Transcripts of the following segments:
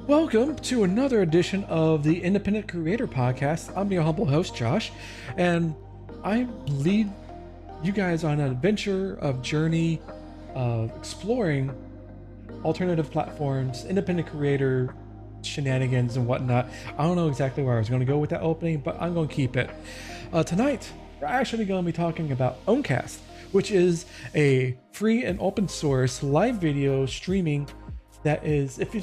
Welcome to another edition of the Independent Creator Podcast. I'm your humble host, Josh, and I lead you guys on an adventure of journey of exploring alternative platforms, independent creator shenanigans, and whatnot. I don't know exactly where I was going to go with that opening, but I'm going to keep it. Tonight, we're actually going to be talking about Owncast, which is a free and open source live video streaming that is, if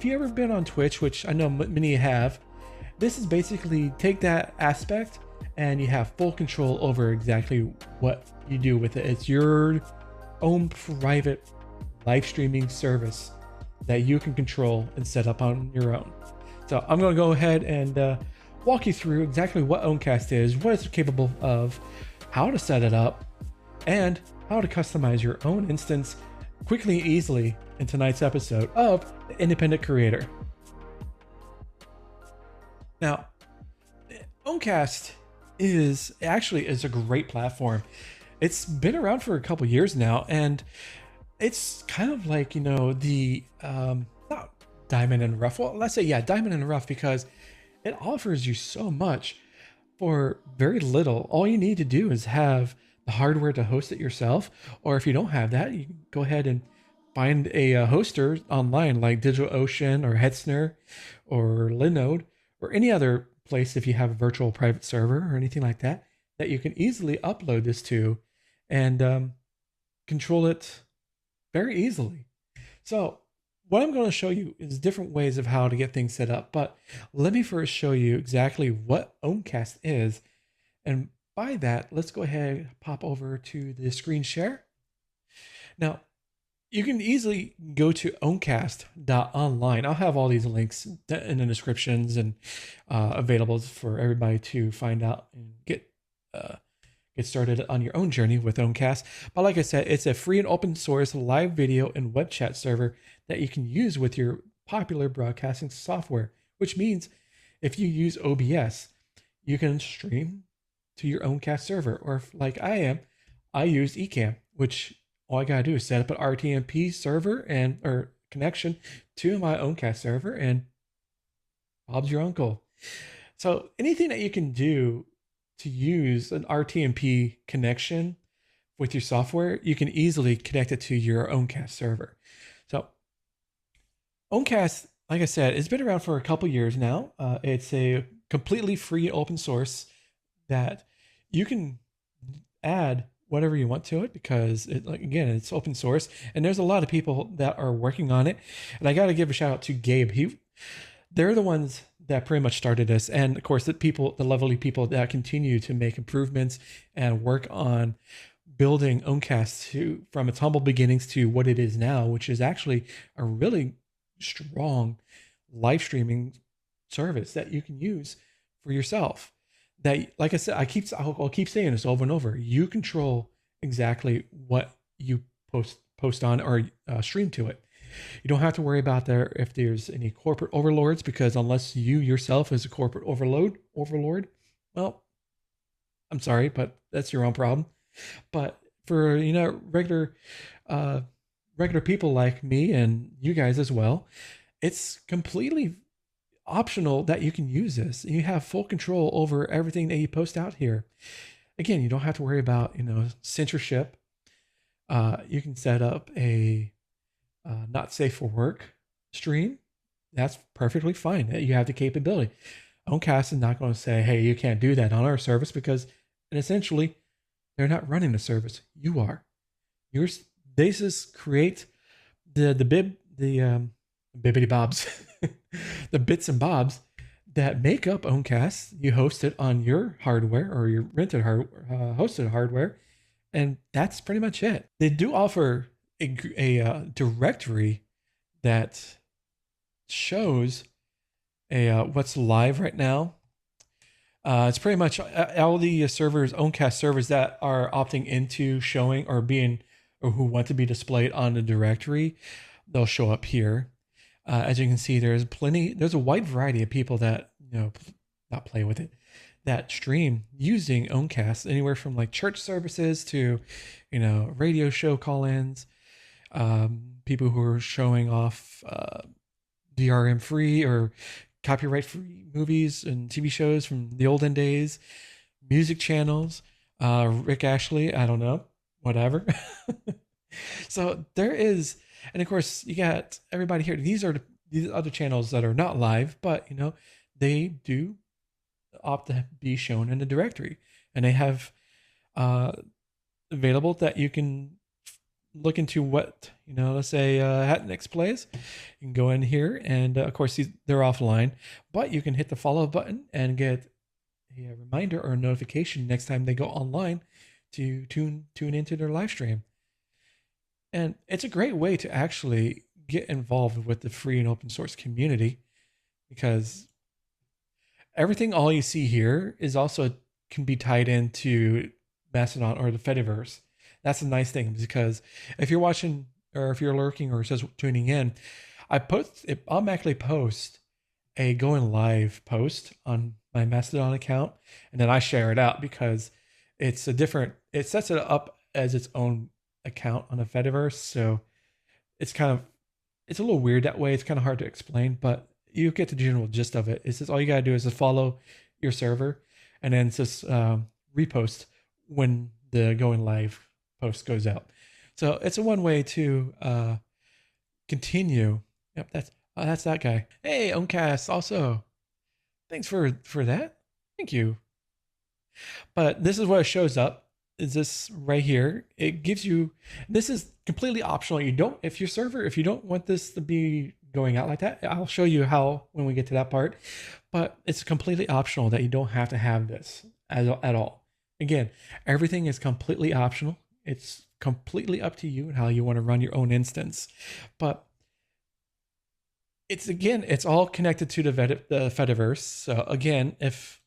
you ever been on Twitch, which I know many have, this is basically take that aspect and you have full control over exactly what you do with it. It's your own private live streaming service that you can control and set up on your own. So I'm going to go ahead and walk you through exactly what Owncast is, what it's capable of, how to set it up, and how to customize your own instance quickly and easily in tonight's episode of The Independent Creator. Now, Owncast is a great platform. It's been around for a couple years now, and it's kind of like, the not diamond and rough. Well, let's say, yeah, diamond and rough, because it offers you so much for very little. All you need to do is have the hardware to host it yourself, or if you don't have that, you can go ahead and find a hoster online like DigitalOcean or Hetzner or Linode or any other place if you have a virtual private server or anything like that you can easily upload this to and control it very easily. So what I'm going to show you is different ways of how to get things set up, but let me first show you exactly what Owncast is. And by that, let's go ahead and pop over to the screen share. Now, you can easily go to owncast.online. I'll have all these links in the descriptions and available for everybody to find out and get started on your own journey with Owncast. But like I said, it's a free and open source live video and web chat server that you can use with your popular broadcasting software, which means if you use OBS, you can stream to your Owncast server. Or if, like I use Ecamm, which all I gotta do is set up an RTMP server or connection to my Owncast server, and Bob's your uncle. So anything that you can do to use an RTMP connection with your software, you can easily connect it to your Owncast server. So Owncast, like I said, it's been around for a couple years now. It's a completely free open source that you can add whatever you want to it, because it's open source and there's a lot of people that are working on it. And I got to give a shout out to Gabe. They're the ones that pretty much started this, and of course the lovely people that continue to make improvements and work on building Owncast from its humble beginnings to what it is now, which is actually a really strong live streaming service that you can use for yourself. That, like I said, I'll keep saying this over and over. You control exactly what you post on or stream to it. You don't have to worry about if there's any corporate overlords, because unless you yourself is a corporate overlord, well, I'm sorry, but that's your own problem. But for regular people like me and you guys as well, it's completely optional that you can use this. You have full control over everything that you post out here. Again, you don't have to worry about censorship. You can set up a not safe for work stream. That's perfectly fine. You have the capability. Owncast is not going to say, hey, you can't do that on our service, because essentially they're not running the service. You are. They just create the bibbity bobs, the bits and bobs that make up Owncast. You host it on your hardware or your rented hosted hardware, and that's pretty much it. They do offer a directory that shows what's live right now. It's pretty much all the servers, Owncast servers that are opting into showing or who want to be displayed on the directory. They'll show up here. As you can see, there's a wide variety of people that not play with it, that stream using Owncast, anywhere from like church services to radio show call-ins, people who are showing off DRM free or copyright free movies and TV shows from the olden days, music channels, Rick Ashley, I don't know, whatever. So there is, and of course you got everybody here. These are these other channels that are not live, but they do opt to be shown in the directory, and they have uh, available that you can look into what let's say Hatnix plays. You can go in here, and of course they're offline, but you can hit the follow button and get a reminder or a notification next time they go online to tune into their live stream. And it's a great way to actually get involved with the free and open source community, because everything all you see here is also can be tied into Mastodon or the Fediverse. That's a nice thing, because if you're watching or if you're lurking or just tuning in, it automatically post a going live post on my Mastodon account, and then I share it out because it sets it up as its own account on the Fediverse. So it's a little weird that way. It's kind of hard to explain, but you get the general gist of it. It's just all you gotta do is just follow your server, and then just repost when the going live post goes out. So it's a one way to continue. Yep, that's that guy. Hey, Owncast, also thanks for that. Thank you. But this is what it shows up. Is this right here? It gives you. This is completely optional. You don't if you don't want this to be going out like that. I'll show you how when we get to that part. But it's completely optional that you don't have to have this at all. Again, everything is completely optional. It's completely up to you and how you want to run your own instance. But it's all connected to the Fediverse. So again, if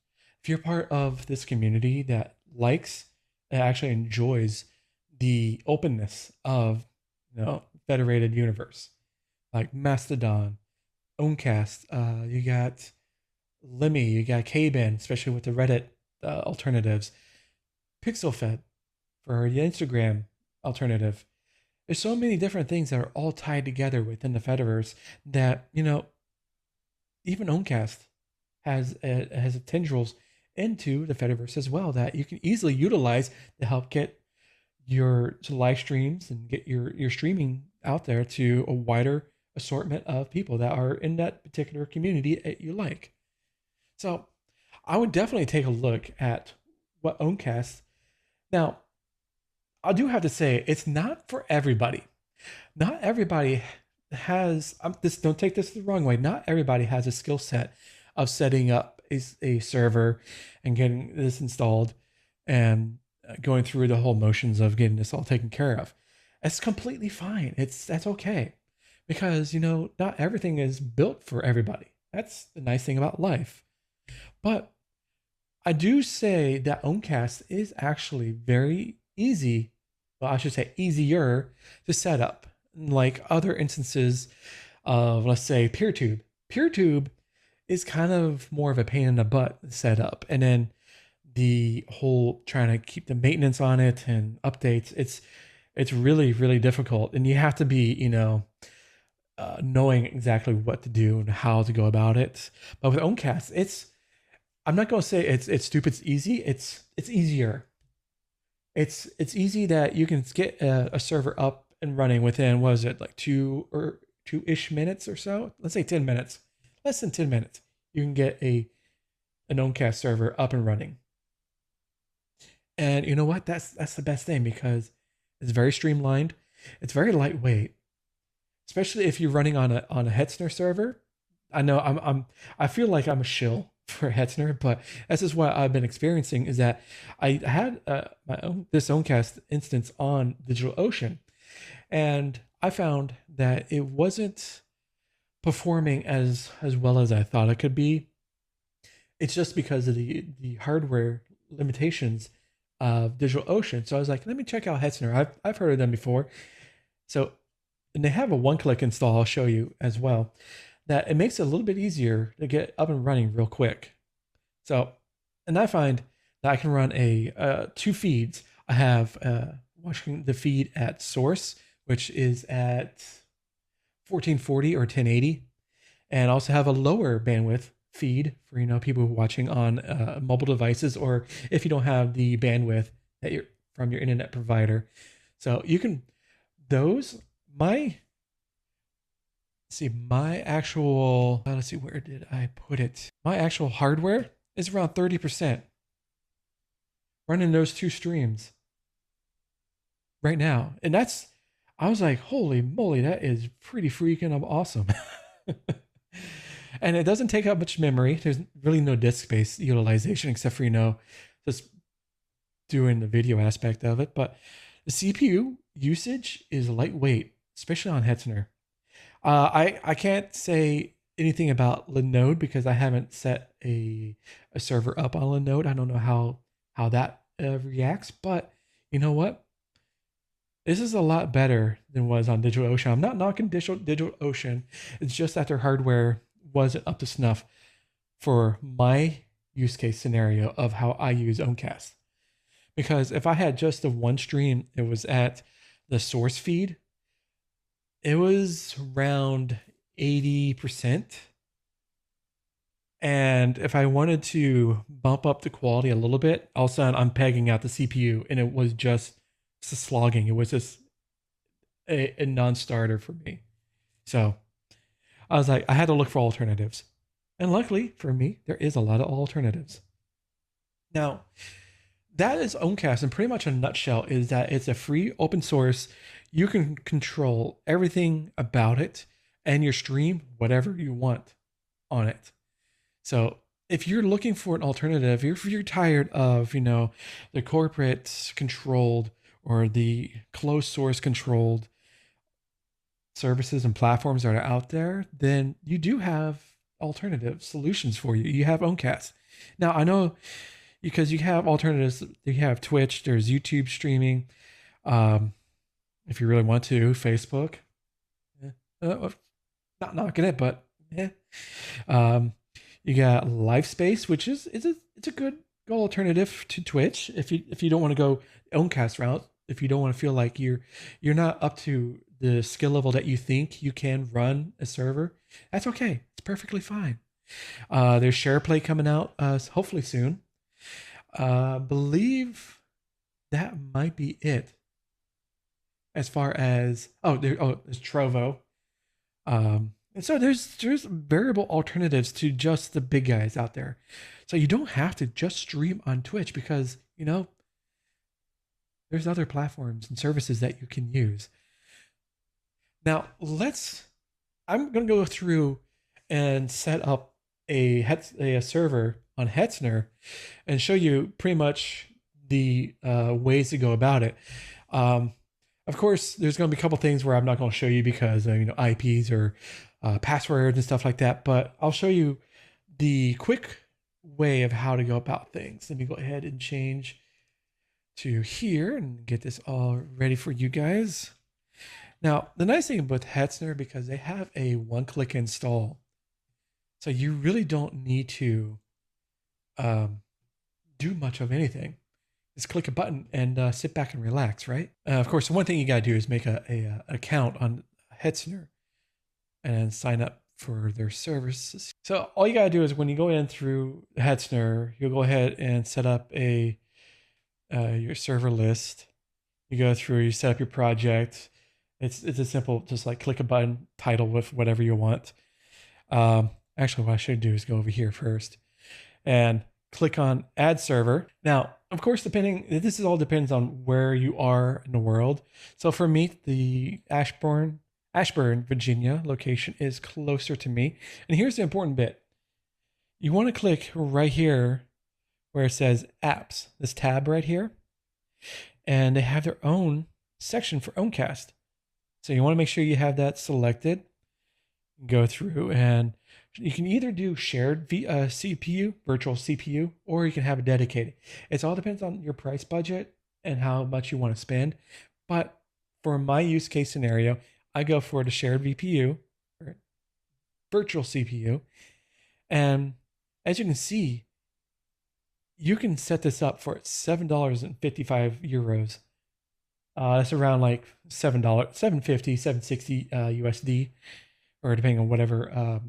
you're part of this community that likes and actually enjoys the openness of federated universe, like Mastodon, Owncast, you got Lemmy, you got KBin, especially with the Reddit alternatives, PixelFed for the Instagram alternative. There's so many different things that are all tied together within the Fediverse that even Owncast has tendrils into the Fediverse as well that you can easily utilize to help get your live streams and get your streaming out there to a wider assortment of people that are in that particular community that you like. So I would definitely take a look at what Owncast. Now, I do have to say it's not for everybody. Not everybody has this. Don't take this the wrong way. Not everybody has a skill set of setting up a server and getting this installed and going through the whole motions of getting this all taken care of. It's completely fine. That's okay, because not everything is built for everybody. That's the nice thing about life. But I do say that Owncast is actually very easy. Well, I should say easier to set up, like other instances of, let's say, PeerTube. PeerTube is kind of more of a pain in the butt set up, and then the whole trying to keep the maintenance on it and updates. It's really really difficult, and you have to be knowing exactly what to do and how to go about it. But with Owncast, I'm not going to say it's stupid. It's easy. It's easier. It's easy that you can get a server up and running within, what is it, like 2-ish minutes or so? Let's say 10 minutes. Less than 10 minutes. You can get an Owncast server up and running. And you know what? That's the best thing, because it's very streamlined. It's very lightweight, especially if you're running on a Hetzner server. I know I feel like I'm a shill for Hetzner, but this is what I've been experiencing, is that I had this Owncast instance on DigitalOcean, and I found that it wasn't performing as well as I thought it could be. It's just because of the hardware limitations of DigitalOcean. So I was like, let me check out Hetzner. I've heard of them before. So, and they have a one-click install. I'll show you as well, that it makes it a little bit easier to get up and running real quick. So, and I find that I can run two feeds. I have watching the feed at source, which is at 1440 or 1080, and also have a lower bandwidth feed for people watching on mobile devices, or if you don't have the bandwidth that you're from your internet provider. So you can those my see my actual let's see, where did I put it? My actual hardware is around 30% running those two streams right now, and that's I was like, holy moly, that is pretty freaking awesome. And it doesn't take up much memory. There's really no disk space utilization except for just doing the video aspect of it. But the CPU usage is lightweight, especially on Hetzner. I can't say anything about Linode because I haven't set a server up on Linode. I don't know how that reacts, but you know what? This is a lot better than was on DigitalOcean. I'm not knocking DigitalOcean. It's just that their hardware wasn't up to snuff for my use case scenario of how I use Owncast. Because if I had just the one stream, it was at the source feed, it was around 80%. And if I wanted to bump up the quality a little bit, all of a sudden I'm pegging out the CPU, and it was just slogging. It was just a non-starter for me. So I was like, I had to look for alternatives. And luckily for me, there is a lot of alternatives. Now, that is Owncast, and pretty much in a nutshell is that it's a free open source. You can control everything about it and your stream whatever you want on it. So if you're looking for an alternative, if you're tired of, the corporate controlled or the closed source controlled services and platforms that are out there, then you do have alternative solutions for you. You have Owncast. Now, I know because you have alternatives. You have Twitch, there's YouTube streaming. If you really want to, Facebook. Not knocking it, but yeah. You got LiveSpace, which is a good alternative to Twitch if you don't want to go Owncast route. If you don't want to feel like you're not up to the skill level that you think you can run a server, that's okay. It's perfectly fine. There's SharePlay coming out hopefully soon. Believe that might be it. As far as there's Trovo. And so there's variable alternatives to just the big guys out there. So you don't have to just stream on Twitch because, there's other platforms and services that you can use. Now, I'm going to go through and set up a server on Hetzner and show you pretty much the ways to go about it. Of course, there's going to be a couple things where I'm not going to show you because IPs or passwords and stuff like that, but I'll show you the quick way of how to go about things. Let me go ahead and change to here and get this all ready for you guys. Now, the nice thing with Hetzner, because they have a one-click install, so you really don't need to do much of anything. Just click a button and sit back and relax, right? Of course, one thing you got to do is make a account on Hetzner and sign up for their services. So all you got to do is when you go in through Hetzner, you'll go ahead and set up your server list. You go through, you set up your project. It's a simple, just like click a button, title with whatever you want. Actually, what I should do is go over here first and click on add server. Now, of course, this all depends on where you are in the world. So for me, the Ashburn, Virginia location is closer to me. And here's the important bit. You want to click right here where it says apps, this tab right here. And they have their own section for Owncast. So you want to make sure you have that selected. Go through and you can either do shared CPU, virtual CPU, or you can have it dedicated. It all depends on your price budget and how much you want to spend. But for my use case scenario, I go for the shared VPU, or virtual CPU. And as you can see, you can set this up for €7.55. That's around like $7, $7.50, $7.60 USD, or depending on whatever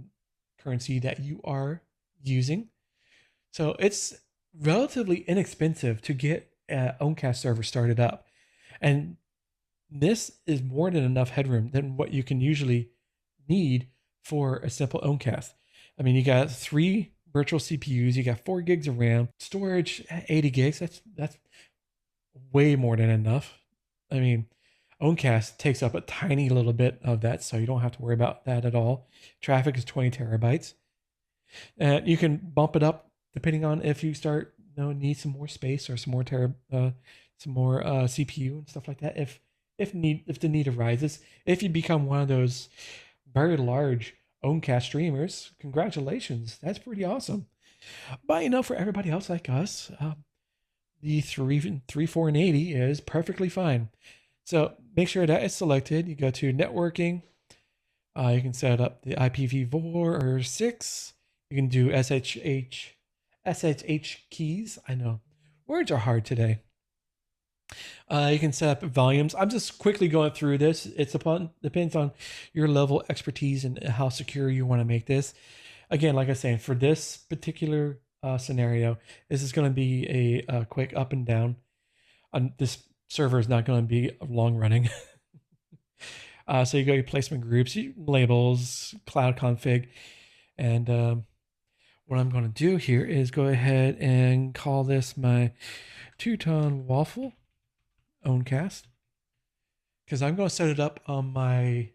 currency that you are using. So it's relatively inexpensive to get an Owncast server started up. And this is more than enough headroom than what you can usually need for a simple Owncast. I mean, you got 3 virtual CPUs, you got 4 gigs of RAM, storage 80 gigs. That's way more than enough. I mean, Owncast takes up a tiny little bit of that, so you don't have to worry about that at all. Traffic is 20 terabytes. And you can bump it up depending on if you start, need some more space or some more CPU and stuff like that. If the need arises, if you become one of those very large Owncast streamers, congratulations, that's pretty awesome. But for everybody else like us, the 3480 is perfectly fine. So make sure that is selected. You go to networking. You can set up the IPv4 or 6. You can do SSH keys. I know words are hard today. You can set up volumes. I'm just quickly going through this. Depends on your level of expertise and how secure you want to make this. Again, like I was saying, for this particular scenario, this is going to be a quick up and down. This server is not going to be long running. So you go your placement groups, labels, cloud config, and what I'm going to do here is go ahead and call this my two-ton waffle Owncast, because I'm going to set it up on my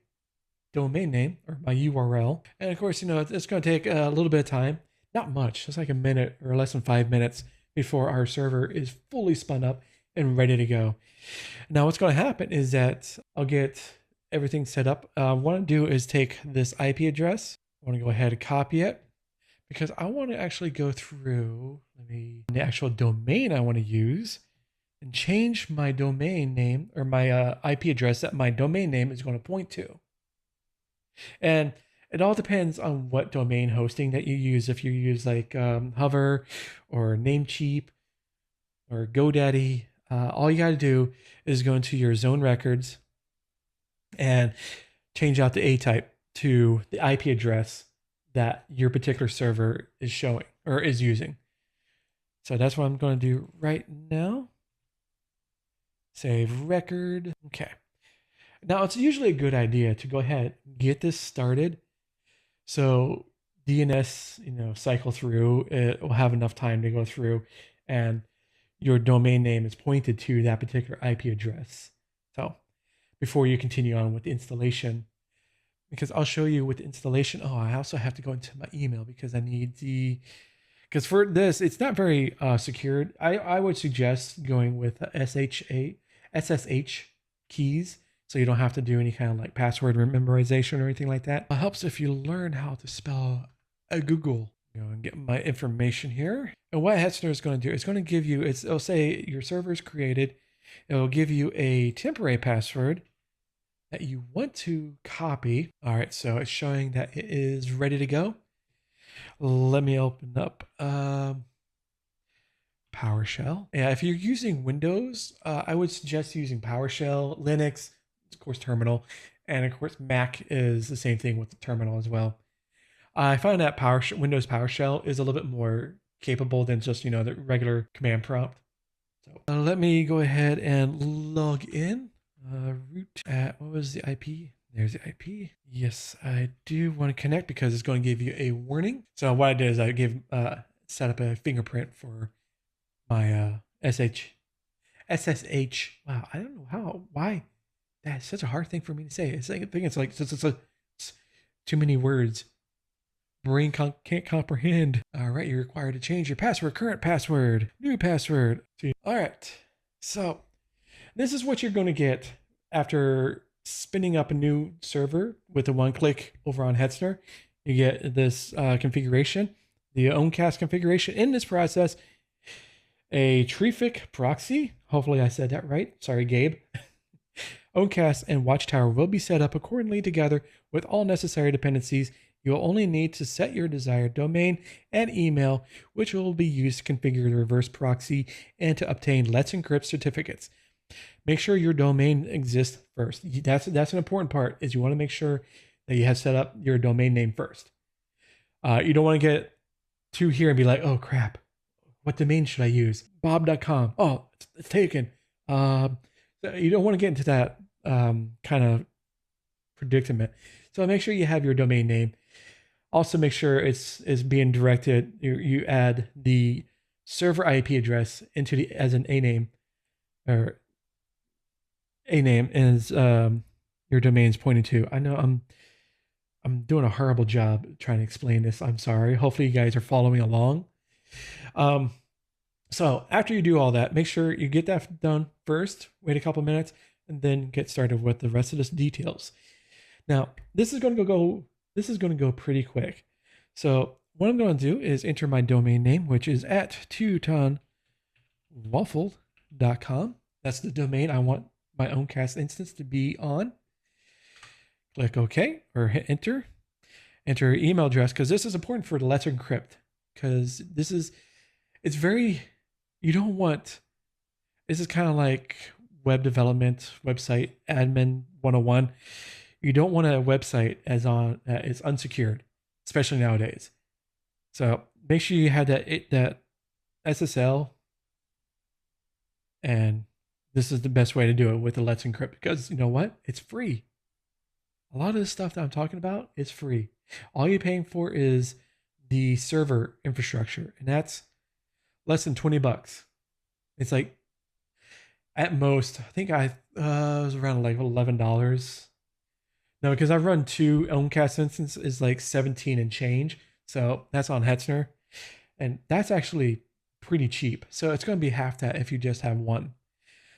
domain name or my URL. And of course, it's going to take a little bit of time, not much, it's like a minute or less than 5 minutes before our server is fully spun up and ready to go. Now what's going to happen is that I'll get everything set up. What I want to do is take this IP address. I want to go ahead and copy it, because I want to actually go through the actual domain I want to use and change my domain name, or my IP address that my domain name is going to point to. And it all depends on what domain hosting that you use. If you use like Hover or Namecheap or GoDaddy, all you got to do is go into your zone records and change out the A type to the IP address that your particular server is showing or is using. So that's what I'm going to do right now. Save record. Okay. Now it's usually a good idea to go ahead and get this started. So DNS, cycle through, it will have enough time to go through and your domain name is pointed to that particular IP address. So before you continue on with the installation, because I'll show you with the installation. Oh, I also have to go into my email because I need because for this, it's not very secured. I would suggest going with SSH keys, so you don't have to do any kind of like password memorization or anything like that. It helps if you learn how to spell a Google. And get my information here. And what Hetzner is going to do, it's going to give you, it'll say your server is created. It'll give you a temporary password that you want to copy. All right, so it's showing that it is ready to go. Let me open up PowerShell. Yeah, if you're using Windows, I would suggest using PowerShell. Linux, of course, terminal. And of course, Mac is the same thing with the terminal as well. I find that Windows PowerShell is a little bit more capable than just, the regular command prompt. So let me go ahead and log in. Root at, what was the IP? There's the IP. Yes, I do want to connect because it's going to give you a warning. So what I did is I set up a fingerprint for my SSH. Wow, I don't know why that's such a hard thing for me to say. I think it's like it's too many words. Brain can't comprehend. All right, you're required to change your password, current password, new password. All right, so this is what you're going to get after spinning up a new server with a one-click over on Hetzner. You get this configuration, the Owncast configuration. In this process, a Traffic proxy. Hopefully I said that right. Sorry, Gabe. Owncast and Watchtower will be set up accordingly together with all necessary dependencies. You'll only need to set your desired domain and email, which will be used to configure the reverse proxy and to obtain Let's Encrypt certificates. Make sure your domain exists first. That's an important part, is you want to make sure that you have set up your domain name first. You don't want to get to here and be like, oh crap, what domain should I use? Bob.com. Oh, it's taken. So you don't want to get into that kind of predicament. So make sure you have your domain name. Also make sure it's being directed. You add the server IP address into the as an a name, or a name is your domain is pointing to. I know I'm doing a horrible job trying to explain this. I'm sorry. Hopefully you guys are following along. So after you do all that, make sure you get that done first. Wait a couple minutes, and then get started with the rest of the details. Now this is going to go pretty quick. So what I'm going to do is enter my domain name, which is at teutonwaffle.com. That's the domain I want my Owncast instance to be on. Click OK or hit enter. Enter your email address, because this is important for the Let's Encrypt, because it's very, you don't want, this is kind of like web development, website admin 101. You don't want a website it's unsecured, especially nowadays. So make sure you have that SSL, and this is the best way to do it with the Let's Encrypt, because you know what? It's free. A lot of the stuff that I'm talking about is free. All you're paying for is the server infrastructure, and that's less than $20. It's like, at most, I think it was around like $11. No, because I've run 2 Owncast instances, is like 17 and change. So that's on Hetzner, and that's actually pretty cheap. So it's going to be half that if you just have one.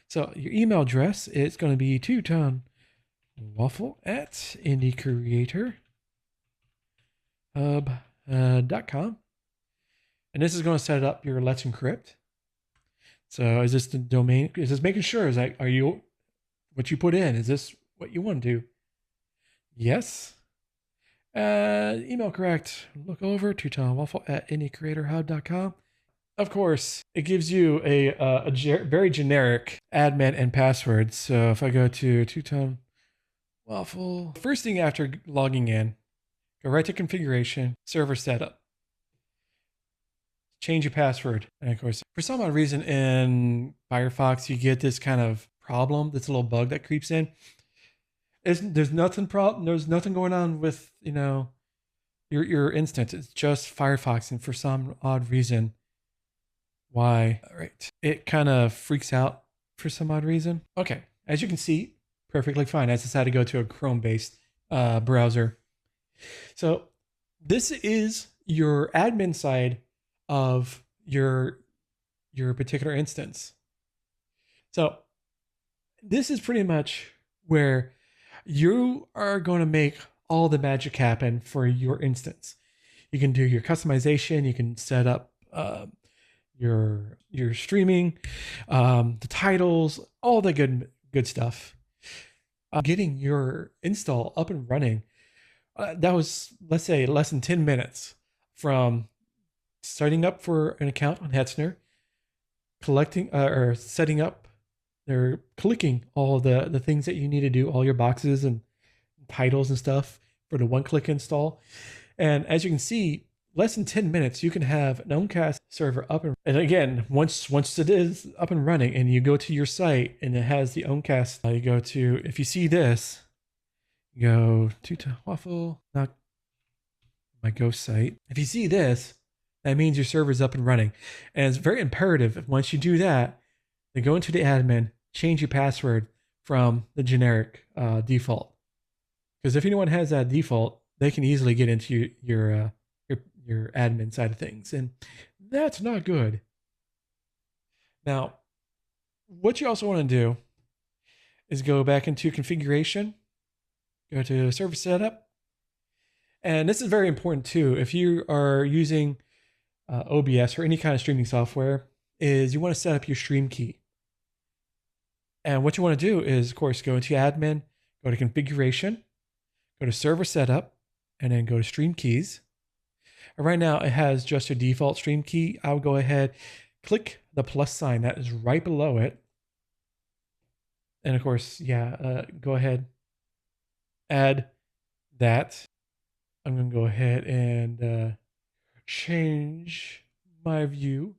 So your email address is going to be teutonwaffle@indiecreatorhub.com. And this is going to set up your Let's Encrypt. So is this the domain? Is this making sure? Is that, are you, what you put in, is this what you want to do? Yes. Email correct. Look over teutonwaffle@indiecreatorhub.com. Of course, it gives you a very generic admin and password. So if I go to Teuton Waffle, first thing after logging in, go right to configuration, server setup. Change your password. And of course, for some odd reason in Firefox, you get this kind of problem, this little bug that creeps in. There's nothing going on with, your instance. It's just Firefox, and for some odd reason, why? All right, it kind of freaks out for some odd reason. Okay, as you can see, perfectly fine. I just had to go to a Chrome-based browser. So this is your admin side of your particular instance. So this is pretty much where you are going to make all the magic happen for your instance. You can do your customization. You can set up your streaming, the titles, all the good stuff. Getting your install up and running, that was, let's say, less than 10 minutes from starting up for an account on Hetzner, collecting or setting up, or clicking all the things that you need to do, all your boxes and titles and stuff for the one-click install. And as you can see, less than 10 minutes, you can have an Owncast server up. And again, once it is up and running and you go to your site and it has the Owncast, you go to, if you see this, you go to Waffle, not my ghost site. If you see this, that means your server is up and running. And it's very imperative, once you do that, to go into the admin, change your password from the generic default. Because if anyone has that default, they can easily get into your admin side of things, and that's not good. Now, what you also want to do is go back into configuration, go to server setup, and this is very important too. If you are using OBS or any kind of streaming software, is you want to set up your stream key. And what you want to do is, of course, go into admin, go to configuration, go to server setup, and then go to stream keys. And right now it has just a default stream key. I would go ahead, click the plus sign that is right below it. And of course, go ahead, add that. I'm going to go ahead and change my view.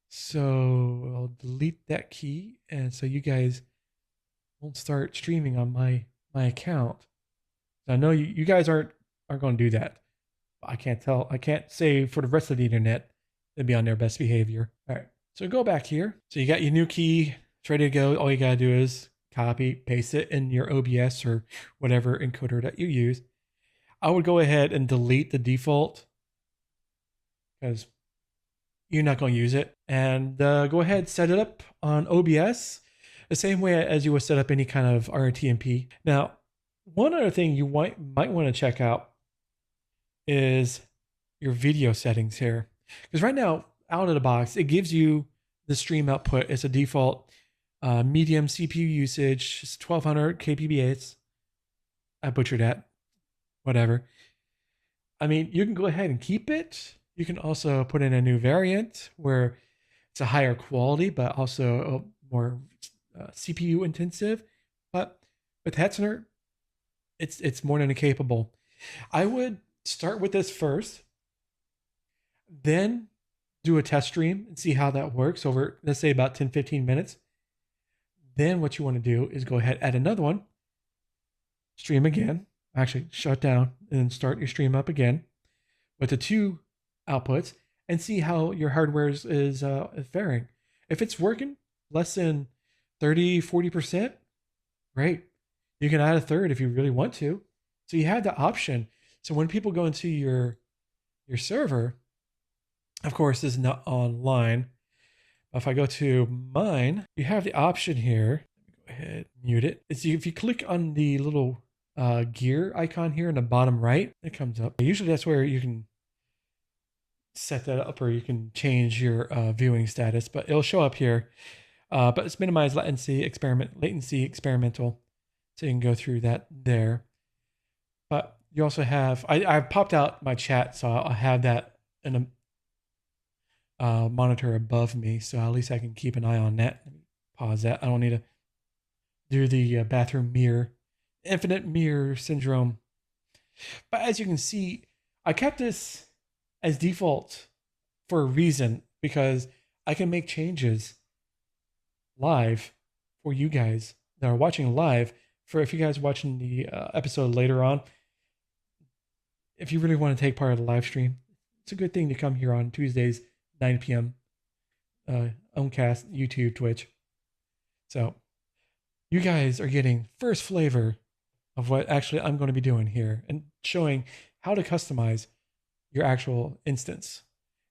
So I'll delete that key. And so you guys won't start streaming on my account. I know you guys aren't going to do that. I can't say for the rest of the internet they'd be on their best behavior. All right. So go back here. So you got your new key. It's ready to go. All you got to do is copy, paste it in your OBS or whatever encoder that you use. I would go ahead and delete the default because you're not going to use it. And go ahead, set it up on OBS the same way as you would set up any kind of RTMP. Now, one other thing you might want to check out is your video settings here. Because right now, out of the box, it gives you the stream output. It's a default medium CPU usage. It's 1200 kPBs. I butchered that. Whatever. I mean, you can go ahead and keep it. You can also put in a new variant where it's a higher quality, but also more CPU intensive. But with Hetzner, it's more than capable. I would start with this first, then do a test stream and see how that works over, let's say, about 10-15 minutes. Then what you want to do is go ahead, add another one, stream again, actually shut down and start your stream up again with the two outputs and see how your hardware is faring. If it's working less than 30-40%, great. You can add a third if you really want to. So you have the option. So when people go into your server, of course, this is not online. If I go to mine, you have the option here. Go ahead, mute it. It's if you click on the little gear icon here in the bottom right, it comes up. Usually that's where you can set that up or you can change your viewing status, but it'll show up here. But it's minimize latency experimental. So you can go through that there. But you also have, I've popped out my chat, so I'll have that in a monitor above me. So at least I can keep an eye on that. Let me pause that. I don't need to do the bathroom mirror, infinite mirror syndrome. But as you can see, I kept this as default for a reason, because I can make changes live for you guys that are watching live. For if you guys are watching the episode later on, if you really want to take part of the live stream, it's a good thing to come here on Tuesdays, 9 p.m. Owncast, YouTube, Twitch. So you guys are getting first flavor of what actually I'm going to be doing here and showing how to customize your actual instance.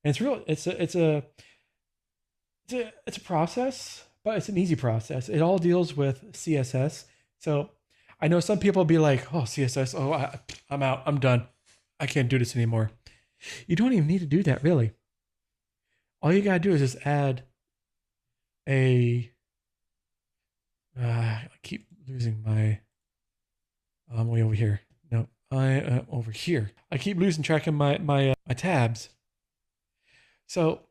And it's a process, but it's an easy process. It all deals with CSS. So I know some people will be like, oh, CSS, oh, I'm out, I'm done. I can't do this anymore. You don't even need to do that, really. All you got to do is just add a, I keep losing my, I'm way over here. No, I am over here. I keep losing track of my tabs. So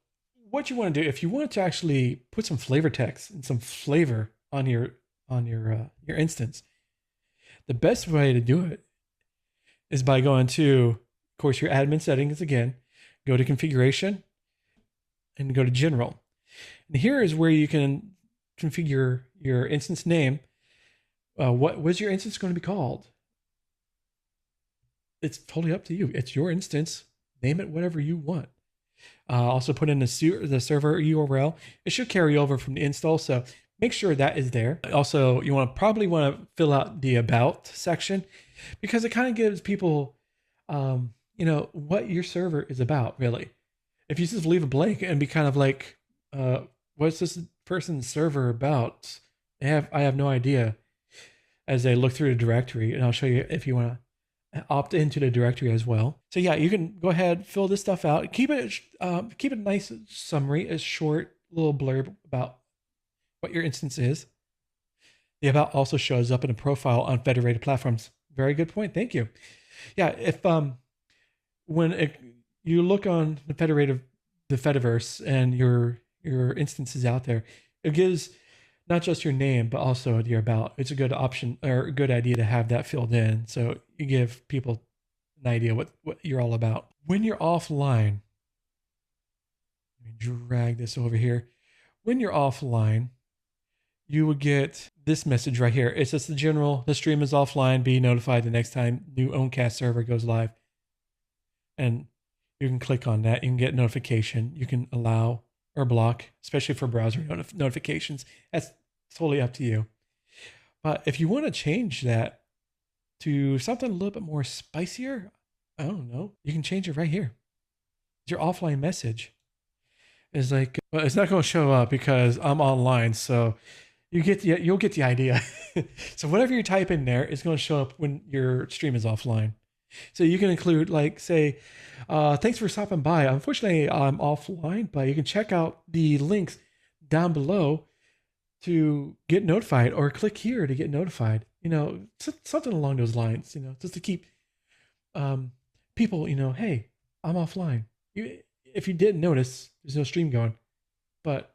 what you want to do, if you want to actually put some flavor text and some flavor on your instance, the best way to do it is by going to, of course, your admin settings again, go to configuration and go to general. And here is where you can configure your instance name. What was your instance going to be called? It's totally up to you. It's your instance. Name it whatever you want. Also put in the server URL. It should carry over from the install, so make sure that is there. Also, you probably want to fill out the about section, because it kind of gives people, what your server is about, really. If you just leave it blank and be kind of like, what's this person's server about? I have no idea, as they look through the directory, and I'll show you if you want to opt into the directory as well. So yeah, you can go ahead, fill this stuff out. Keep it a nice summary, a short little blurb about what your instance is. The about also shows up in a profile on federated platforms. Very good point. Thank you. Yeah, if you look on the Fediverse and your instance is out there, it gives not just your name, but also your about. It's a good option or a good idea to have that filled in. So you give people an idea what you're all about. When you're offline, let me drag this over here. When you're offline, you will get this message right here. It's just the stream is offline. Be notified the next time new Owncast server goes live. And you can click on that. You can get notification. You can allow or block, especially for browser notifications. That's totally up to you. But if you want to change that to something a little bit more spicier, I don't know, you can change it right here. Your offline message is like, well, it's not going to show up because I'm online. So you'll get the idea. So whatever you type in there is going to show up when your stream is offline. So you can include, like, say, thanks for stopping by. Unfortunately, I'm offline, but you can check out the links down below to get notified, or click here to get notified. Something along those lines, just to keep people, hey, I'm offline. If you didn't notice, there's no stream going. But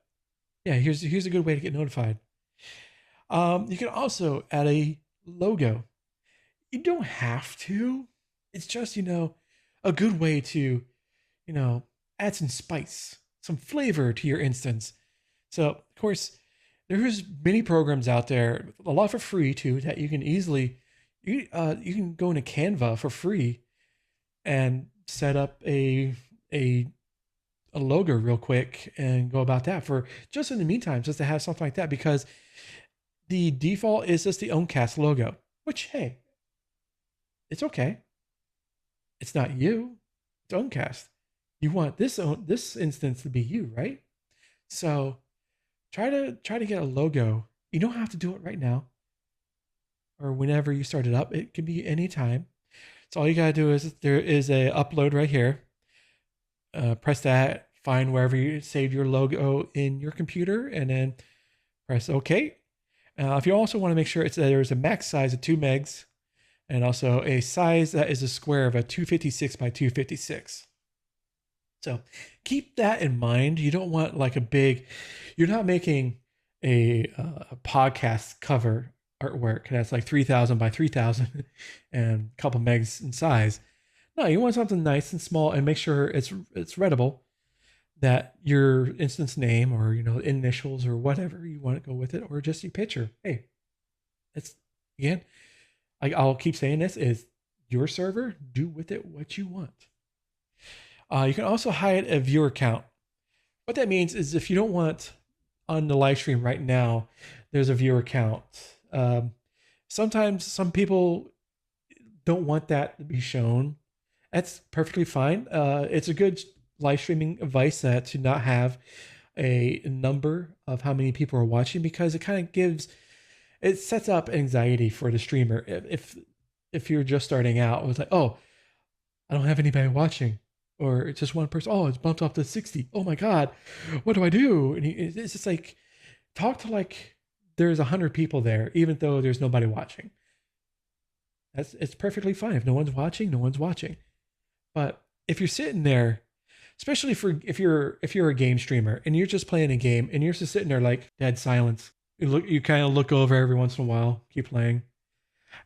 yeah, here's a good way to get notified. You can also add a logo. You don't have to. It's just, a good way to, add some spice, some flavor to your instance. So, of course, there's many programs out there, a lot for free too, that you can easily, you can go into Canva for free and set up a logo real quick and go about that for just in the meantime, just to have something like that, because the default is just the Owncast logo, which, hey, it's okay. It's not you, it's Owncast. You want this instance to be you, right? So try to get a logo. You don't have to do it right now or whenever you start it up. It can be anytime. So all you gotta do is, there is a upload right here. Press that, find wherever you saved your logo in your computer, and then press OK. If you also want to make sure there's a max size of 2 megs, and also a size that is a square of a 256 by 256. So keep that in mind. You don't want like you're not making a podcast cover artwork that's like 3,000 by 3,000 and a couple megs in size. No, you want something nice and small, and make sure it's readable, that your instance name or, initials or whatever you want to go with it, or just your picture. Hey, it's, again, I'll keep saying this, is your server. Do with it what you want. You can also hide a viewer count. What that means is, if you don't want on the live stream right now, there's a viewer count. Sometimes some people don't want that to be shown. That's perfectly fine. It's a good live streaming advice to not have a number of how many people are watching, because it kind of it sets up anxiety for the streamer. If you're just starting out, it's like, oh, I don't have anybody watching, or it's just one person. Oh, it's bumped up to 60. Oh my God, what do I do? And it's just like, talk to like there's 100 people there, even though there's nobody watching. It's perfectly fine. If no one's watching, no one's watching. But if you're sitting there, especially if you're a game streamer and you're just playing a game and you're just sitting there like dead silence, you kind of look over every once in a while, keep playing.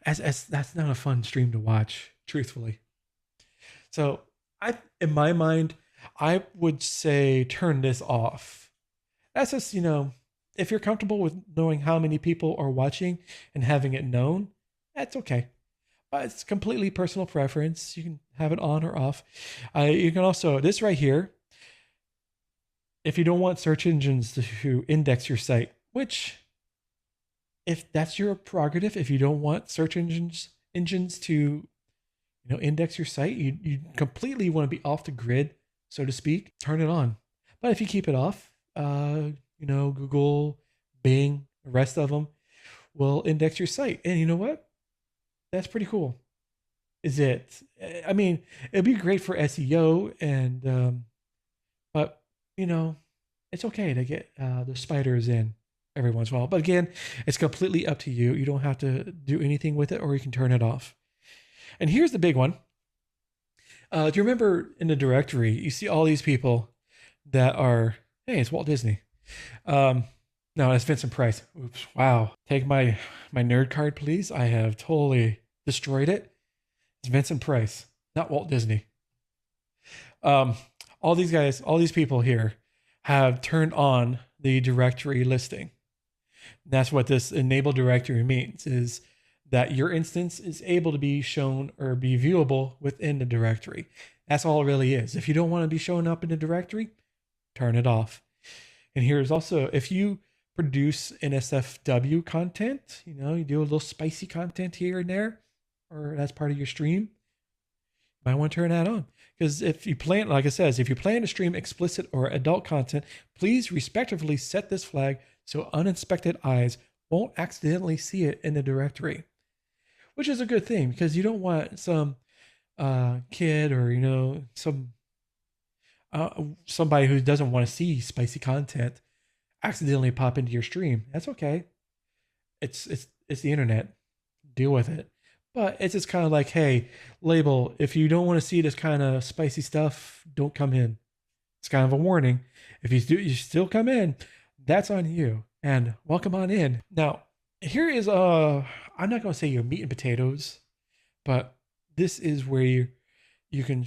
That's not a fun stream to watch, truthfully. So in my mind, I would say turn this off. That's just, if you're comfortable with knowing how many people are watching and having it known, that's okay. But it's completely personal preference. You can have it on or off. You can also, this right here, if you don't want search engines to index your site, which, if that's your prerogative, if you don't want search engines to, index your site, you completely want to be off the grid, so to speak, turn it on. But if you keep it off, Google, Bing, the rest of them will index your site. And you know what? That's pretty cool. It'd be great for SEO, and but it's okay to get the spiders in every once in a while. But again, it's completely up to you. You don't have to do anything with it, or you can turn it off. And here's the big one. Do you remember in the directory, you see all these people that are, hey, it's Walt Disney. No, that's Vincent Price. Oops, wow. Take my nerd card, please. I have totally destroyed it. It's Vincent Price. not Walt Disney. Um, all these guys, all these people here have turned on the directory listing. That's what this enable directory means, is that your instance is able to be shown or be viewable within the directory. That's all it really is. If you don't want to be showing up in the directory, turn it off. And here's also, if you produce NSFW content, you do a little spicy content here and there, or that's part of your stream, you might want to turn that on. Because if you plan, like it says, if you plan to stream explicit or adult content, please respectively set this flag so uninspected eyes won't accidentally see it in the directory, which is a good thing because you don't want some kid or somebody who doesn't want to see spicy content accidentally pop into your stream. That's okay. It's the internet. Deal with it. But it's just kind of like, hey, label, if you don't want to see this kind of spicy stuff, don't come in. It's kind of a warning. If you still come in, that's on you. And welcome on in. Now, here is I'm not going to say your meat and potatoes, but this is where you can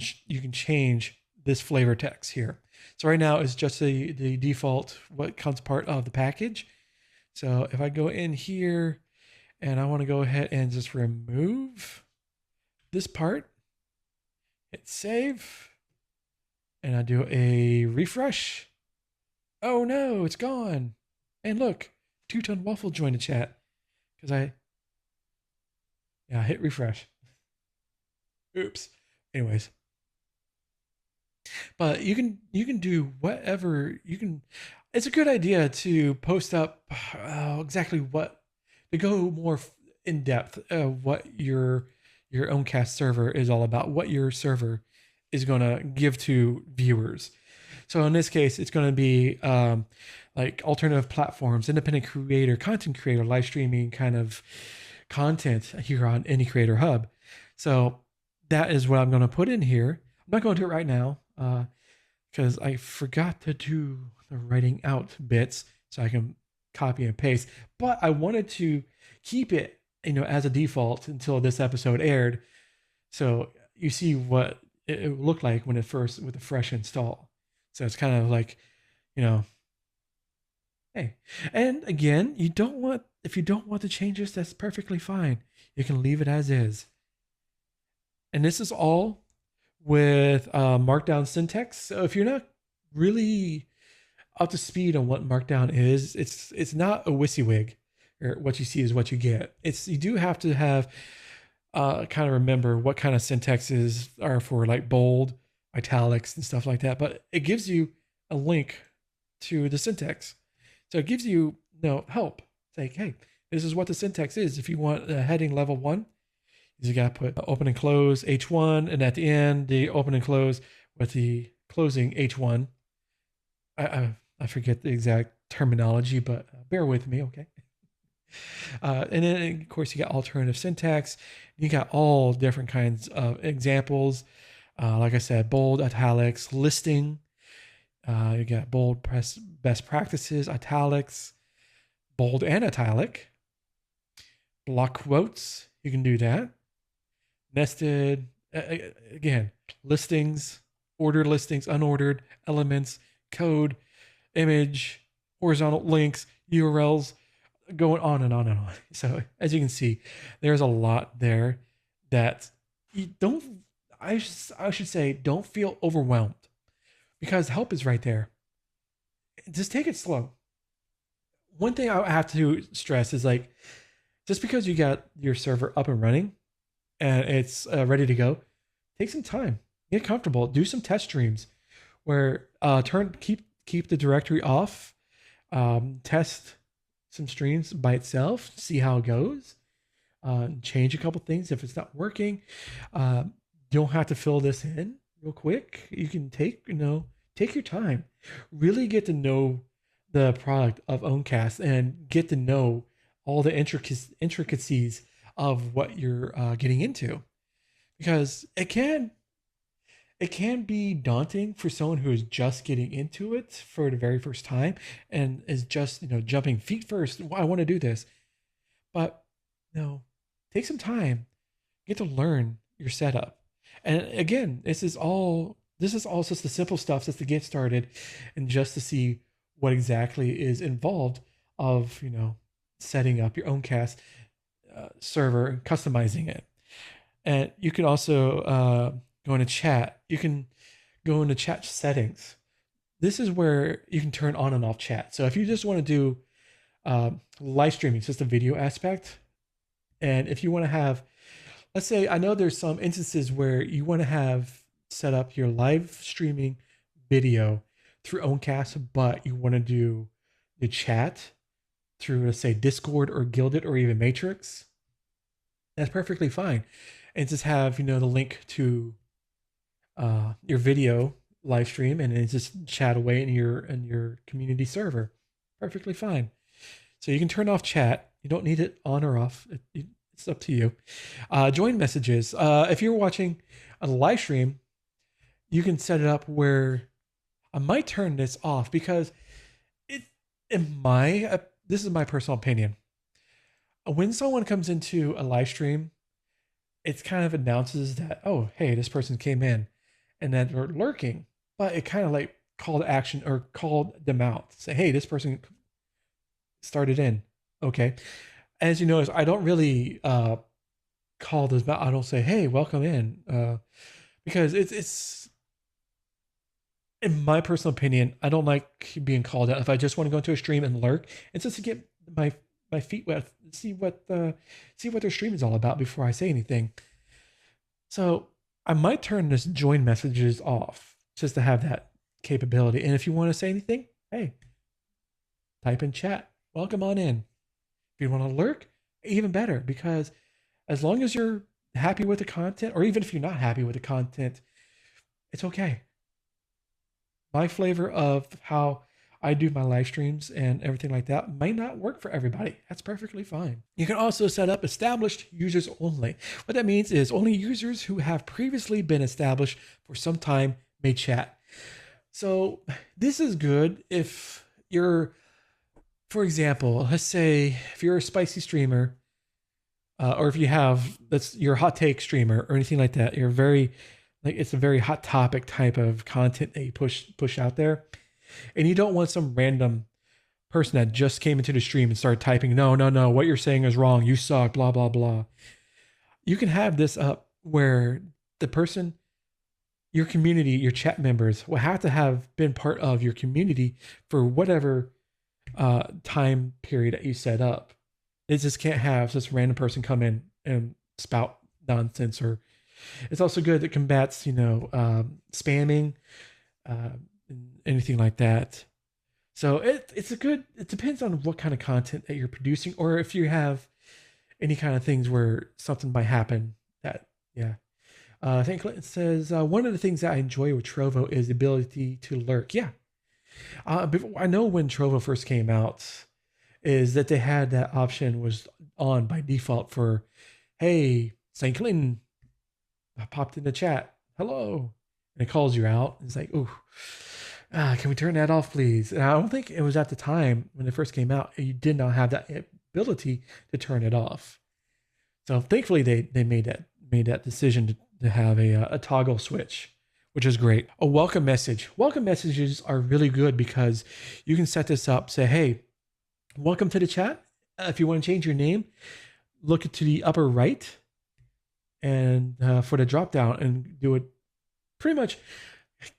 change this flavor text here. So right now it's just the default what comes part of the package. So if I go in here and I want to go ahead and just remove this part, hit save, and I do a refresh. Oh no, it's gone. And look, Two-Ton Waffle joined the chat because I hit refresh. Oops. Anyways, but you can do whatever you can. It's a good idea to post up exactly what to go more in depth of what your Owncast server is all about, what your server is going to give to viewers. So in this case, it's going to be like alternative platforms, independent creator, content creator, live streaming kind of content here on Indie Creator Hub. So that is what I'm going to put in here. I'm not going to do it right now because I forgot to do the writing out bits so I can copy and paste. But I wanted to keep it, as a default until this episode aired, so you see what it looked like when it first with a fresh install. So it's kind of like, hey. And again, if you don't want the changes, that's perfectly fine. You can leave it as is. And this is all with Markdown syntax. So if you're not really up to speed on what Markdown is, it's not a WYSIWYG, or what you see is what you get. You do have to have kind of remember what kind of syntaxes are for like bold, italics, and stuff like that. But it gives you a link to the syntax, so it gives you help. It's like, hey, this is what the syntax is. If you want a heading level 1, you got to put open and close H1, and at the end the open and close with the closing H1. I forget the exact terminology, but bear with me, okay? And then of course you got alternative syntax. You got all different kinds of examples. Like I said, bold, italics, listing. You got bold best practices, italics, bold and italic. Block quotes, you can do that. Nested, again, listings, ordered listings, unordered, elements, code, image, horizontal links, URLs, going on and on and on. So as you can see, there's a lot there that you don't, I should say, don't feel overwhelmed, because help is right there. Just take it slow. One thing I have to stress is, like, just because you got your server up and running and it's ready to go, take some time, get comfortable, do some test streams where keep the directory off, test some streams by itself, see how it goes, change a couple things if it's not working. You don't have to fill this in real quick. You can take your time, really get to know the product of Owncast and get to know all the intricacies of what you're getting into, because it can be daunting for someone who is just getting into it for the very first time and is just jumping feet first. I want to do this, but take some time, get to learn your setup, And again, this is all just the simple stuff just to get started and just to see what exactly is involved of setting up your own cast server and customizing it. And you can also go into chat. You can go into chat settings. This is where you can turn on and off chat. So if you just want to do live streaming, it's just a video aspect. And if you want to have, let's say, I know there's some instances where you want to have set up your live streaming video through Owncast, but you want to do the chat through, let's say, Discord or Guilded or even Matrix. That's perfectly fine. And just have, the link to your video live stream and then just chat away in your community server. Perfectly fine. So you can turn off chat. You don't need it on or off. It's up to you. Join messages. If you're watching a live stream, you can set it up where I might turn this off because this is my personal opinion. When someone comes into a live stream, it kind of announces that, oh, hey, this person came in and that they're lurking, but it kind of like called action or called them out. Say, hey, this person started in. Okay. As you notice, I don't really call this out. I don't say, hey, welcome in. Because it's in my personal opinion, I don't like being called out. If I just want to go into a stream and lurk, it's just to get my feet wet, see what their stream is all about before I say anything. So I might turn this join messages off just to have that capability. And if you want to say anything, hey, type in chat. Welcome on in. If you want to lurk, even better, because as long as you're happy with the content, or even if you're not happy with the content, it's okay. My flavor of how I do my live streams and everything like that might not work for everybody. That's perfectly fine. You can also set up established users only. What that means is only users who have previously been established for some time may chat. So this is good if you're, for example, let's say if you're a spicy streamer, or if you're a hot take streamer or anything like that, it's a very hot topic type of content that you push out there. And you don't want some random person that just came into the stream and started typing, no, what you're saying is wrong. You suck, blah, blah, blah. You can have this up where the person, your community, your chat members will have to have been part of your community for whatever time period that you set up. It just can't have this random person come in and spout nonsense. Or it's also good that combats, spamming, anything like that. So it depends on what kind of content that you're producing, or if you have any kind of things where something might happen that, yeah. I think Clinton says, one of the things that I enjoy with Trovo is the ability to lurk. Yeah. I know when Trovo first came out is that they had that option was on by default for, hey, St. Clinton popped in the chat. Hello. And it calls you out. It's like, ooh, can we turn that off, please? And I don't think it was at the time when it first came out, you did not have that ability to turn it off. So thankfully they made that decision to have a toggle switch, which is great. A welcome message. Welcome messages are really good because you can set this up, say, hey, welcome to the chat. If you want to change your name, look to the upper right and for the drop down and do it. Pretty much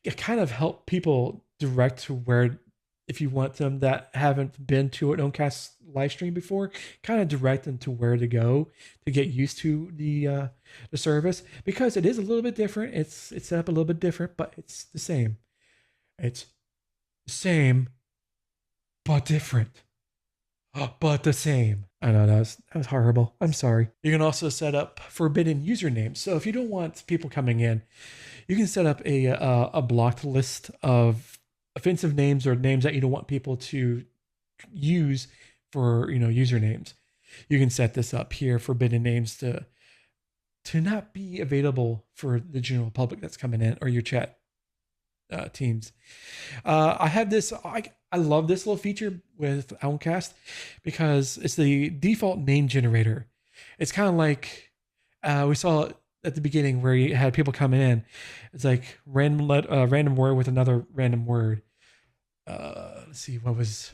it kind of help people direct to where, if you want them that haven't been to an Owncast live stream before, kind of direct them to where to go to get used to the service, because it is a little bit different. It's set up a little bit different, but it's the same. It's the same, but different. But the same. I know that was horrible. I'm sorry. You can also set up forbidden usernames. So if you don't want people coming in, you can set up a blocked list of offensive names or names that you don't want people to use for usernames. You can set this up here, forbidden names to not be available for the general public that's coming in, or your chat teams. I have this. I love this little feature with Owncast because it's the default name generator. It's kind of like we saw at the beginning where you had people coming in. It's like random word with another random word. Let's see, what was,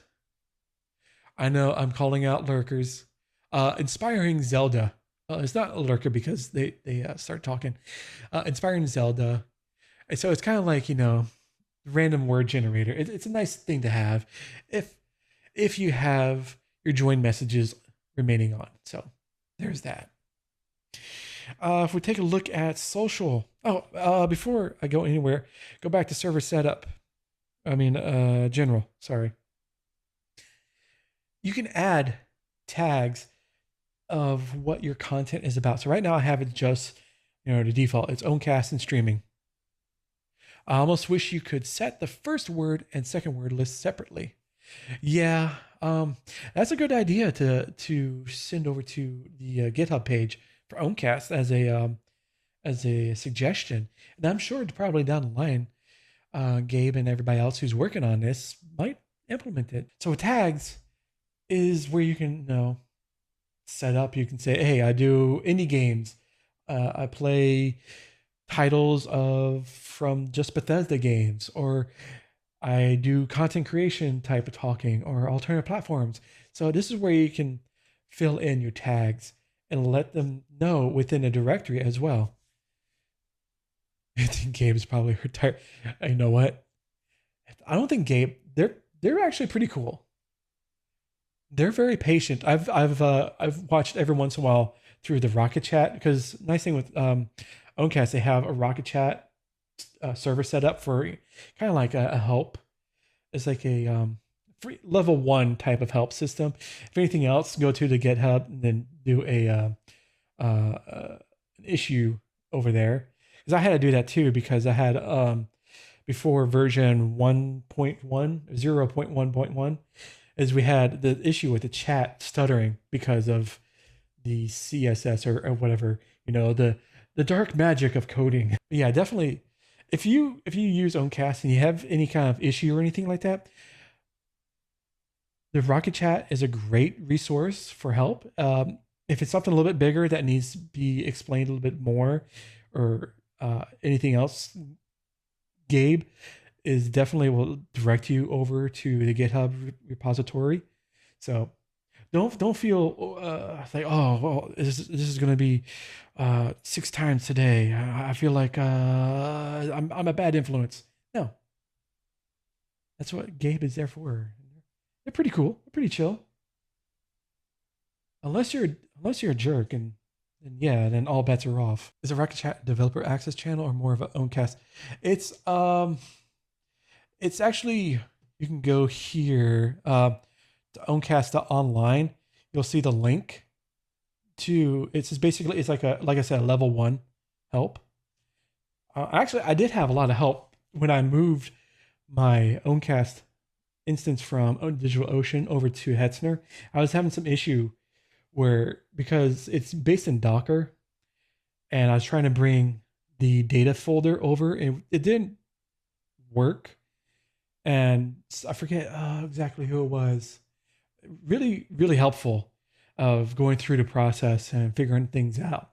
I know I'm calling out lurkers. Inspiring Zelda. It's not a lurker because they start talking. Inspiring Zelda. And so it's kind of like, random word generator. It's a nice thing to have if you have your join messages remaining on. So there's that. If we take a look at social, before I go anywhere, go back to server setup. General. Sorry. You can add tags of what your content is about. So right now I have it just, the default. It's Owncast and streaming. I almost wish you could set the first word and second word list separately. Yeah, that's a good idea to send over to the GitHub page for Owncast as a suggestion. And I'm sure probably down the line, Gabe and everybody else who's working on this might implement it. So tags is where you can set up. You can say, hey, I do indie games. I play titles from just Bethesda games, or I do content creation type of talking, or alternate platforms. So this is where you can fill in your tags and let them know within a directory as well. I think Gabe's probably retired. You know what? I don't think Gabe. They're actually pretty cool. They're very patient. I've watched every once in a while through the Rocket Chat, because nice thing with Owncast, they have a Rocket Chat server set up for kind of like a help. It's like a free level 1 type of help system. If anything else, go to the GitHub and then do an issue over there. Because I had to do that too, because I had before version 1.1, 0.1.1, is we had the issue with the chat stuttering because of the CSS or whatever, the dark magic of coding. But yeah, definitely. If you use Owncast and you have any kind of issue or anything like that, the Rocket Chat is a great resource for help. If it's something a little bit bigger that needs to be explained a little bit more, or anything else, Gabe is definitely will direct you over to the GitHub repository. So don't feel like, oh well, this is going to be 6 times today. I feel like I'm a bad influence. No, that's what Gabe is there for. They're pretty cool. They're pretty chill. Unless you're a jerk, and then all bets are off. Is a Rocket Chat developer access channel or more of an Owncast? It's actually, you can go here to Owncast.online. You'll see the link to, it's basically, it's like I said, a level 1 help. Actually, I did have a lot of help when I moved my Owncast instance from DigitalOcean over to Hetzner. I was having some issue because it's based in Docker, and I was trying to bring the data folder over, and it didn't work. And I forget exactly who it was. Really, really helpful of going through the process and figuring things out.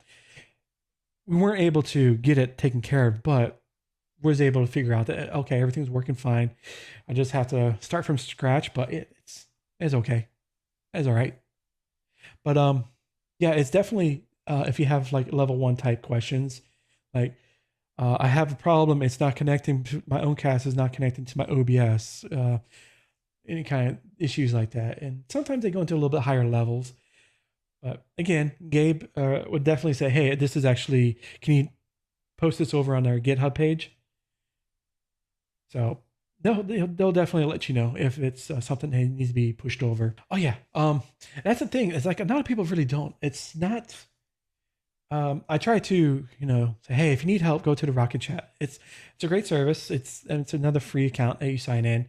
We weren't able to get it taken care of, but was able to figure out that, okay, everything's working fine. I just have to start from scratch, but it's okay. It's all right. But yeah, it's definitely if you have like level 1 type questions, like I have a problem, it's not connecting to my Owncast, is not connecting to my OBS, any kind of issues like that. And sometimes they go into a little bit higher levels. But again, Gabe would definitely say, hey, this is actually, can you post this over on our GitHub page? So they'll definitely let you know if it's something that needs to be pushed over. Oh yeah, that's the thing. It's like a lot of people really don't. It's not. I try to say, hey, if you need help, go to the Rocket Chat. It's a great service. It's another free account that you sign in.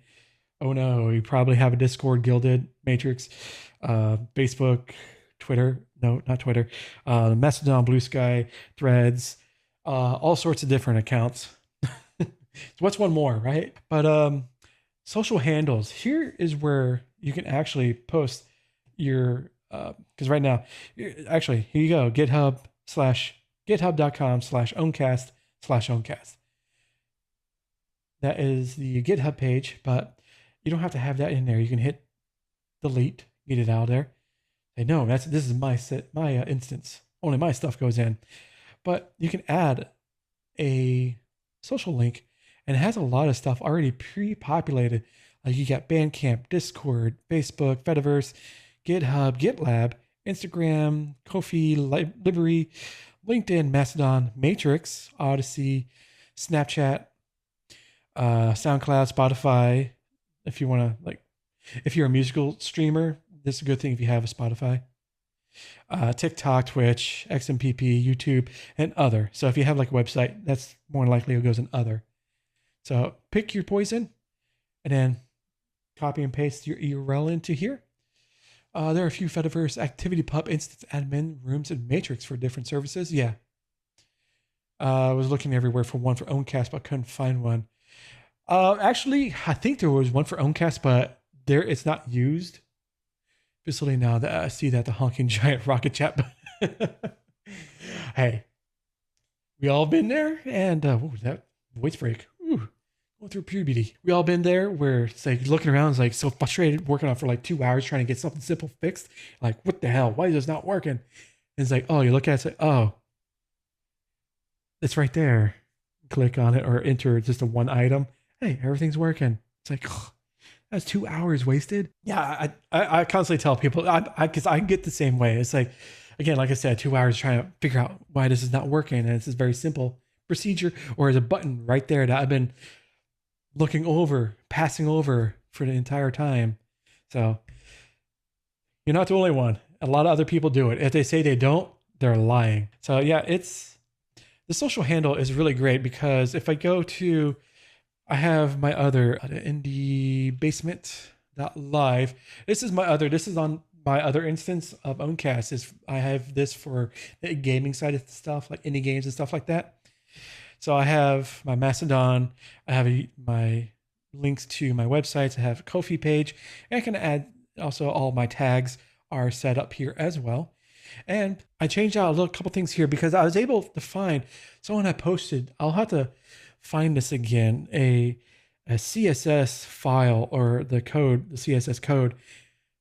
Oh no, you probably have a Discord, Guilded, Matrix, Facebook, Twitter. No, not Twitter. Mastodon, Blue Sky, Threads, all sorts of different accounts. So what's one more, right? But social handles. Here is where you can actually post your because right now, actually, here you go, GitHub/GitHub github.com/owncast/owncast. That is the GitHub page, but you don't have to have that in there. You can hit delete, get it out of there. Say, no, this is my instance. Only my stuff goes in. But you can add a social link, and it has a lot of stuff already pre-populated. Like you got Bandcamp, Discord, Facebook, Fediverse, GitHub, GitLab, Instagram, Ko-fi, Library, LinkedIn, Mastodon, Matrix, Odyssey, Snapchat, SoundCloud, Spotify. If you want to, if you're a musical streamer, this is a good thing if you have a Spotify. TikTok, Twitch, XMPP, YouTube, and other. So if you have a website, that's more likely it goes in other. So pick your poison and then copy and paste your URL into here. There are a few Fediverse ActivityPub instance admin rooms and Matrix for different services. Yeah. I was looking everywhere for one for Owncast, but couldn't find one. Actually, I think there was one for Owncast, but it's not used. Especially now that I see that the honking giant rocket chat. Hey, we all been there, and that voice break. Ooh, going through puberty. We all been there where it's looking around, it's so frustrated, working on for 2 hours trying to get something simple fixed. What the hell? Why is this not working? And it's oh, you look at it, oh, it's right there. Click on it or enter just a one item. Hey, everything's working. It's oh, that's 2 hours wasted. Yeah, I constantly tell people, because I get the same way. It's again, like I said, 2 hours trying to figure out why this is not working. And it's this very simple procedure, or there's a button right there that I've been looking over, passing over for the entire time. So you're not the only one. A lot of other people do it. If they say they don't, they're lying. So yeah, the social handle is really great, because if I go to, I have my other indie basement.live. This is on my other instance of Owncast. I have this for the gaming side of stuff, like indie games and stuff like that. So I have my Mastodon. I have my links to my websites. I have a Ko-fi page. And I can add also all my tags are set up here as well. And I changed out a couple things here because I was able to find someone had posted. I'll have to find this again, a CSS file, or the CSS code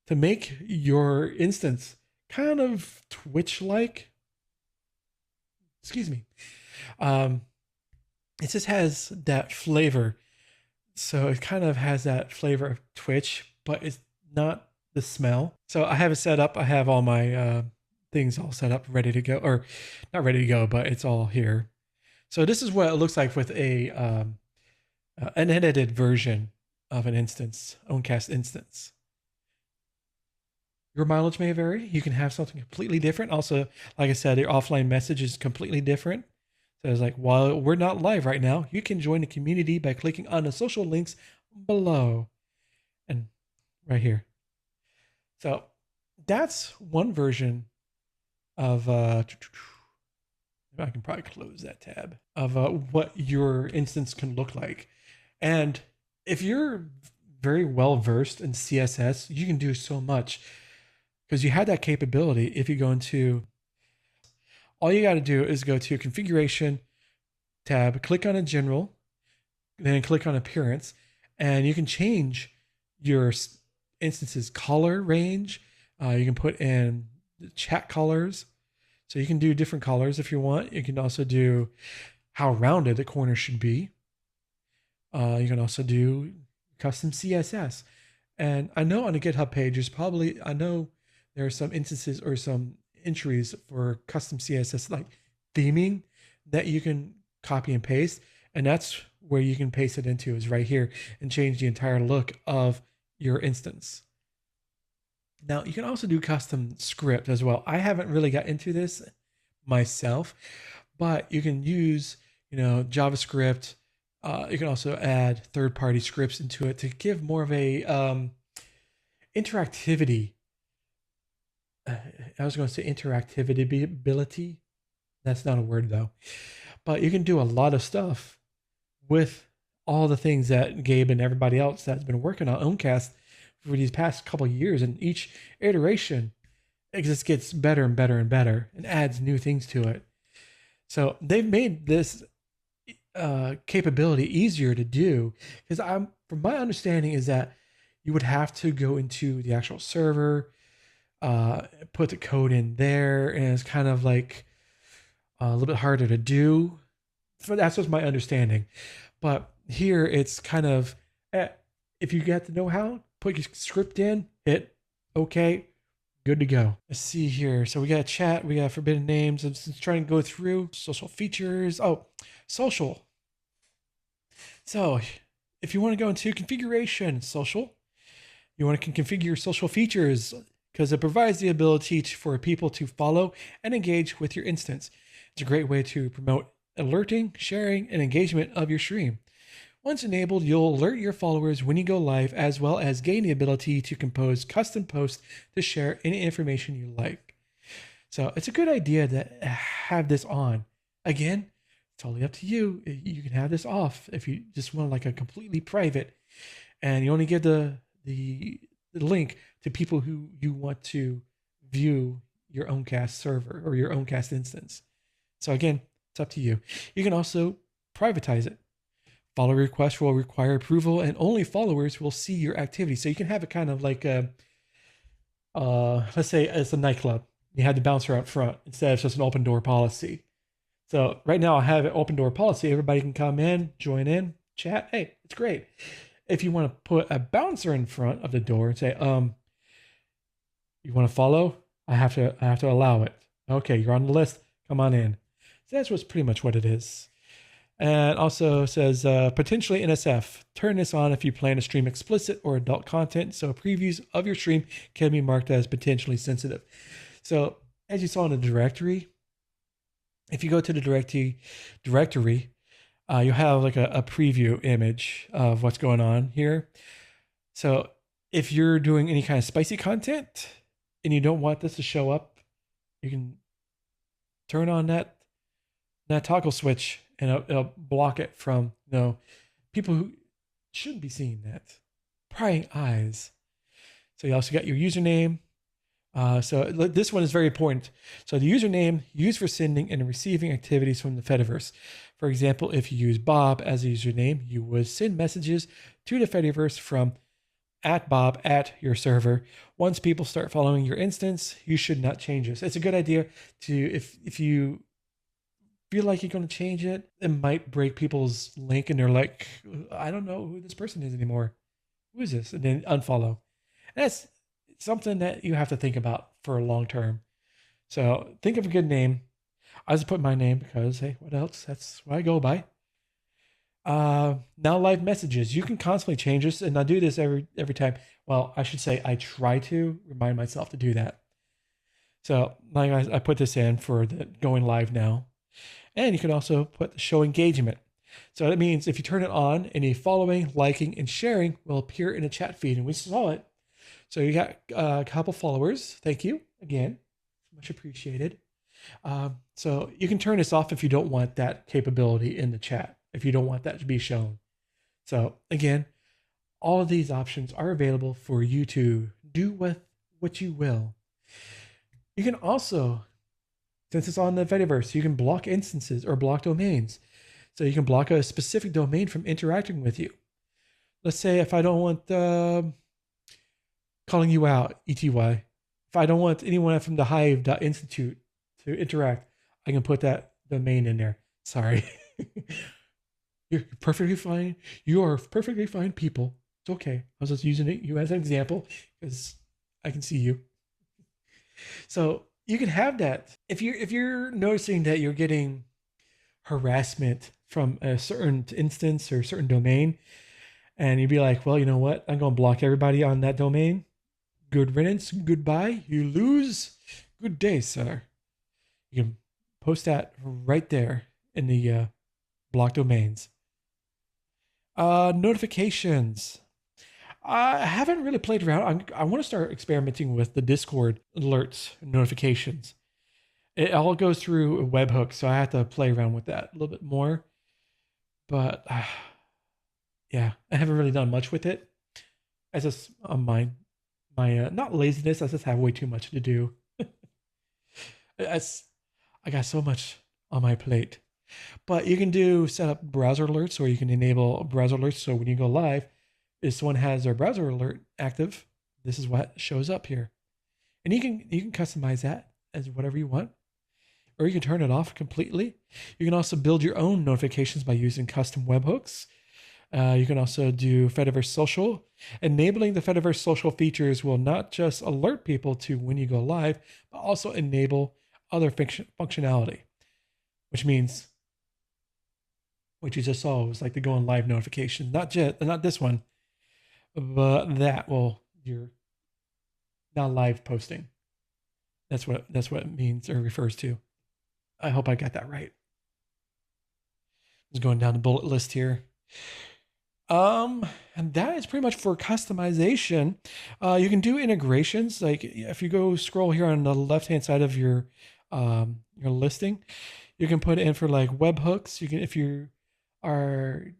to make your instance kind of Twitch-like. Excuse me. It just has that flavor. So it kind of has that flavor of Twitch, but it's not the smell. So I have it set up. I have all my things all set up, ready to go, or not ready to go, but it's all here. So this is what it looks like with an edited version of an instance, Owncast instance. Your mileage may vary. You can have something completely different. Also, like I said, your offline message is completely different. So it's while we're not live right now, you can join the community by clicking on the social links below and right here. So that's one version of I can probably close that tab of what your instance can look like. And if you're very well versed in CSS, you can do so much, because you have that capability. If you go into, all you got to do is go to configuration tab, click on a general, then click on appearance, and you can change your instance's color range. You can put in the chat colors. So you can do different colors if you want. You can also do how rounded the corner should be. You can also do custom CSS. And I know on the GitHub page, I know there are some instances or some entries for custom CSS, like theming, that you can copy and paste. And that's where you can paste it into, is right here, and change the entire look of your instance. Now, you can also do custom script as well. I haven't really got into this myself, but you can use, JavaScript. You can also add third-party scripts into it to give more of a interactivity. I was going to say interactivity ability. That's not a word though. But you can do a lot of stuff with all the things that Gabe and everybody else that's been working on Owncast for these past couple of years, and each iteration it just gets better and better and better and adds new things to it. So they've made this capability easier to do, because I'm from my understanding is that you would have to go into the actual server, put the code in there, and it's kind of like a little bit harder to do. So that's just my understanding. But here it's kind of, eh, if you get the know-how, put your script in, hit okay, good to go. Let's see here. So we got chat, we got forbidden names. I'm just trying to go through social features. Oh, social. So if you want to go into configuration, social, you want to configure your social features because it provides the ability for people to follow and engage with your instance. It's a great way to promote alerting, sharing, and engagement of your stream. Once enabled, you'll alert your followers when you go live, as well as gain the ability to compose custom posts to share any information you like. So it's a good idea to have this on. Again, totally up to you. You can have this off if you just want like a completely private, and you only give the link to people who you want to view your Owncast server or your Owncast instance. So again, it's up to you. You can also privatize it. Follow requests will require approval, and only followers will see your activity. So you can have it kind of like a, let's say it's a nightclub. You had the bouncer out front instead of just an open door policy. So right now I have an open door policy. Everybody can come in, join in, chat. Hey, it's great. If you want to put a bouncer in front of the door and say, you want to follow? I have to allow it. Okay, you're on the list. Come on in. So that's what's pretty much what it is. And also says potentially NSF. Turn this on if you plan to stream explicit or adult content, so previews of your stream can be marked as potentially sensitive. So as you saw in the directory, if you go to the directory, you'll have like a preview image of what's going on here. So if you're doing any kind of spicy content and you don't want this to show up, you can turn on that toggle switch, and it'll block it from people who shouldn't be seeing that. Prying eyes. So you also got your username. So this one is very important. So the username used for sending and receiving activities from the Fediverse. For example, if you use Bob as a username, you would send messages to the Fediverse from @Bob at your server. Once people start following your instance, you should not change this. It's a good idea to, if you feel like you're going to change it, it might break people's link and they're like, I don't know who this person is anymore. Who is this? And then unfollow. And that's something that you have to think about for a long term. So think of a good name. I just put my name because, hey, what else? That's what I go by. Now live messages. You can constantly change this, and I do this every time. Well, I should say I try to remind myself to do that. So like I put this in for the going live now. And you can also put the show engagement. So that means if you turn it on, any following, liking, and sharing will appear in a chat feed. And we saw it. So you got a couple followers. Thank you again. Much appreciated. So you can turn this off if you don't want that capability in the chat, if you don't want that to be shown. So again, all of these options are available for you to do with what you will. You can also, since it's on the Fediverse, you can block instances or block domains. So you can block a specific domain from interacting with you. Let's say if I don't want calling you out, ETY, if I don't want anyone from the hive.institute to interact, I can put that domain in there. Sorry. You're perfectly fine. You are perfectly fine people. It's okay. I was just using you as an example because I can see you. So you can have that. If you're noticing that you're getting harassment from a certain instance or a certain domain, and you'd be like, well, you know what? I'm going to block everybody on that domain. Good riddance. Goodbye. You lose. Good day, sir. You can post that right there in the block domains. Notifications. I haven't really played around. I want to start experimenting with the Discord alerts notifications. It all goes through a webhook, so I have to play around with that a little bit more. But yeah, I haven't really done much with it. As just on my not laziness. I just have way too much to do. I got so much on my plate. But you can do set up browser alerts, or you can enable browser alerts. So when you go live, if someone has their browser alert active, this is what shows up here. And you can customize that as whatever you want, or you can turn it off completely. You can also build your own notifications by using custom webhooks. You can also do Fediverse Social. Enabling the Fediverse Social features will not just alert people to when you go live, but also enable other functionality, which means what you just saw was like the going live notification. Not this one, but that will you're not live posting. That's what it means or refers to. I hope I got that right. Just going down the bullet list here. And that is pretty much for customization. You can do integrations. Like if you go scroll here on the left-hand side of your listing, you can put it in for like webhooks. You can, if you are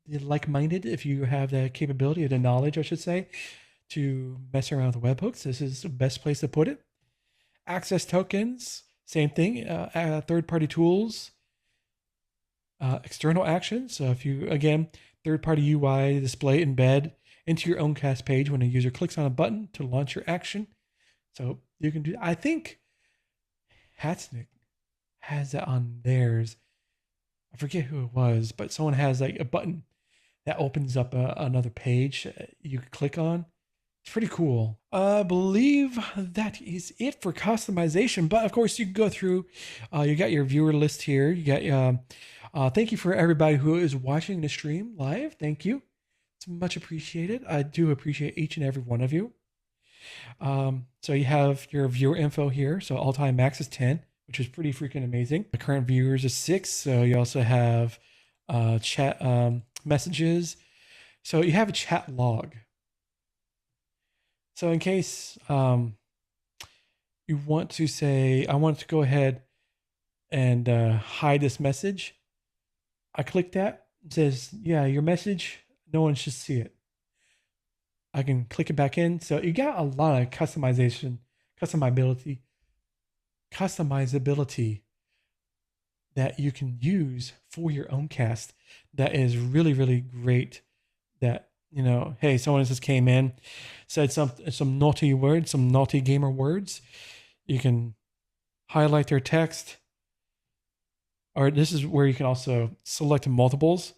like-minded, if you have the capability or the knowledge, I should say, to mess around with webhooks, this is the best place to put it. Access tokens, same thing. Third-party tools, external actions. So if you, again, third-party UI display embed into your Owncast page when a user clicks on a button to launch your action. So you can do, I think Hatsnick has that on theirs. I forget who it was, but someone has like a button that opens up another page you can click on. It's pretty cool. I believe that is it for customization. But of course, you can go through. You got your viewer list here. You got. Thank you for everybody who is watching the stream live. Thank you. It's much appreciated. I do appreciate each and every one of you. So you have your viewer info here. So all-time max is 10, which is pretty freaking amazing. The current viewers is 6. So you also have chat messages. So you have a chat log. So in case you want to say, I want to go ahead and hide this message, I click that. It says, yeah, your message, no one should see it. I can click it back in. So you got a lot of customizability that you can use for your Owncast. That is really, really great. That, you know, hey, someone just came in, said some naughty words, some naughty gamer words. You can highlight their text. Or this is where you can also select multiples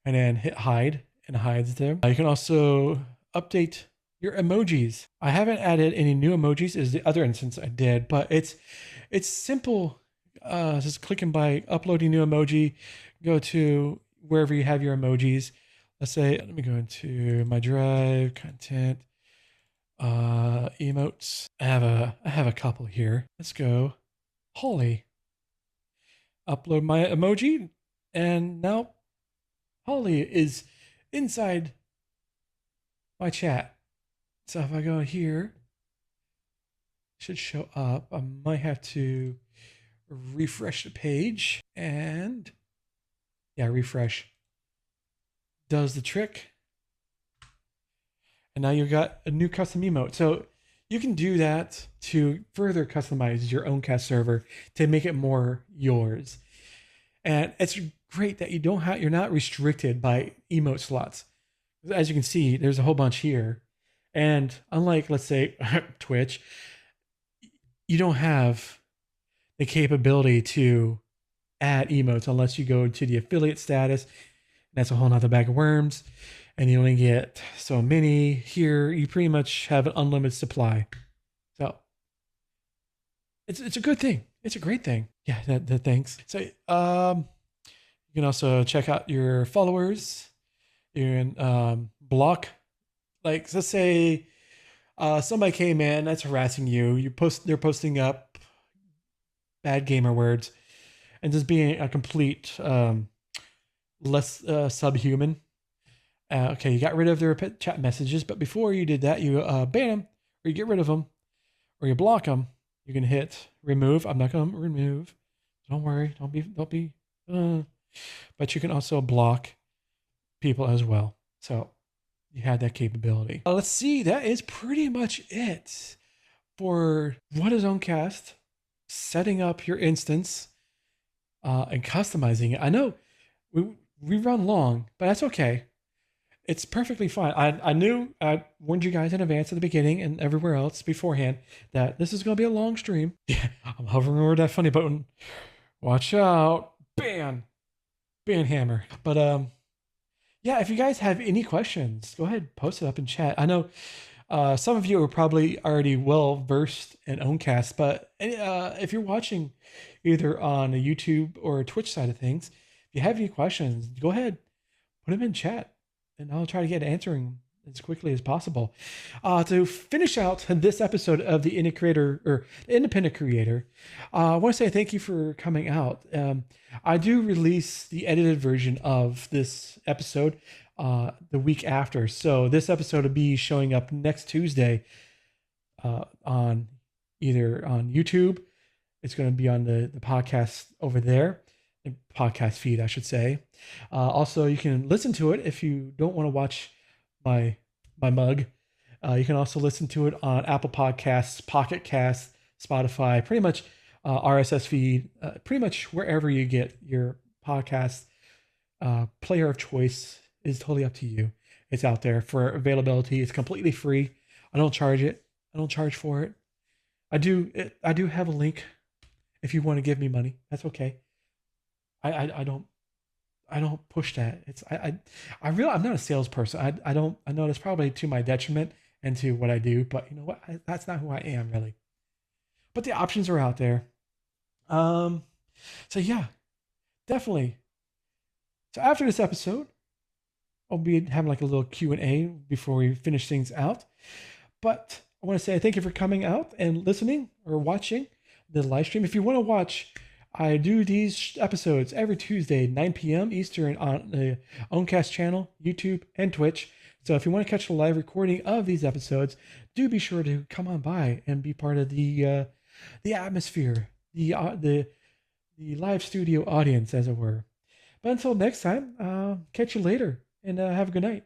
and then hit hide, and it hides them. You can also update your emojis. I haven't added any new emojis as the other instance I did, but it's simple. Just clicking by uploading new emoji, go to wherever you have your emojis. Let's say, let me go into my drive, content, emotes. I have a couple here. Let's go. Holly. Upload my emoji, and now Holly is inside my chat. So if I go here, it should show up. I might have to refresh the page, and yeah, refresh does the trick. And now you've got a new custom emote. So you can do that to further customize your Owncast server to make it more yours. And it's great that you're not restricted by emote slots. As you can see, there's a whole bunch here. And unlike, let's say, Twitch, you don't have the capability to add emotes unless you go to the affiliate status. That's a whole nother bag of worms. And you only get so many. Here, you pretty much have an unlimited supply. So it's a good thing. It's a great thing. Yeah, that thanks. So you can also check out your followers. You can block, like, let's say somebody came in that's harassing you. They're posting up bad gamer words and just being a complete less subhuman. Okay, you got rid of their chat messages, but before you did that, you ban them, or you get rid of them, or you block them. You can hit remove. I'm not going to remove. Don't worry. Don't be. But you can also block people as well. So you had that capability. Let's see. That is pretty much it for what is Owncast, setting up your instance, and customizing it. I know we we run long, but that's okay. It's perfectly fine. I knew I warned you guys in advance at the beginning and everywhere else beforehand that this is going to be a long stream. Yeah, I'm hovering over that funny button. Watch out, ban hammer. But yeah, if you guys have any questions, go ahead post it up in chat. I know some of you are probably already well versed in Owncast, but if you're watching either on a YouTube or a Twitch side of things, if you have any questions, go ahead, put them in chat, and I'll try to get answering as quickly as possible. To finish out this episode of the Independent Creator, I want to say thank you for coming out. I do release the edited version of this episode the week after, so this episode will be showing up next Tuesday on either on YouTube. It's going to be on the podcast over there, the podcast feed, I should say. Also, you can listen to it if you don't want to watch my mug. You can also listen to it on Apple Podcasts, Pocket Casts, Spotify, pretty much RSS feed, pretty much wherever you get your podcast. Player of choice is totally up to you. It's out there for availability. It's completely free. I don't charge it. I don't charge for it. I do have a link if you want to give me money. That's okay. I don't push that. I'm not a salesperson. I know that's probably to my detriment and to what I do, but you know what? That's not who I am really. But the options are out there. Um, so yeah, definitely. So after this episode, I'll be having like a little Q&A before we finish things out. But I want to say thank you for coming out and listening or watching the live stream. If you want to watch, I do these episodes every Tuesday, 9 p.m. Eastern on the Owncast channel, YouTube, and Twitch. So if you want to catch the live recording of these episodes, do be sure to come on by and be part of the atmosphere, the live studio audience, as it were. But until next time, catch you later, and have a good night.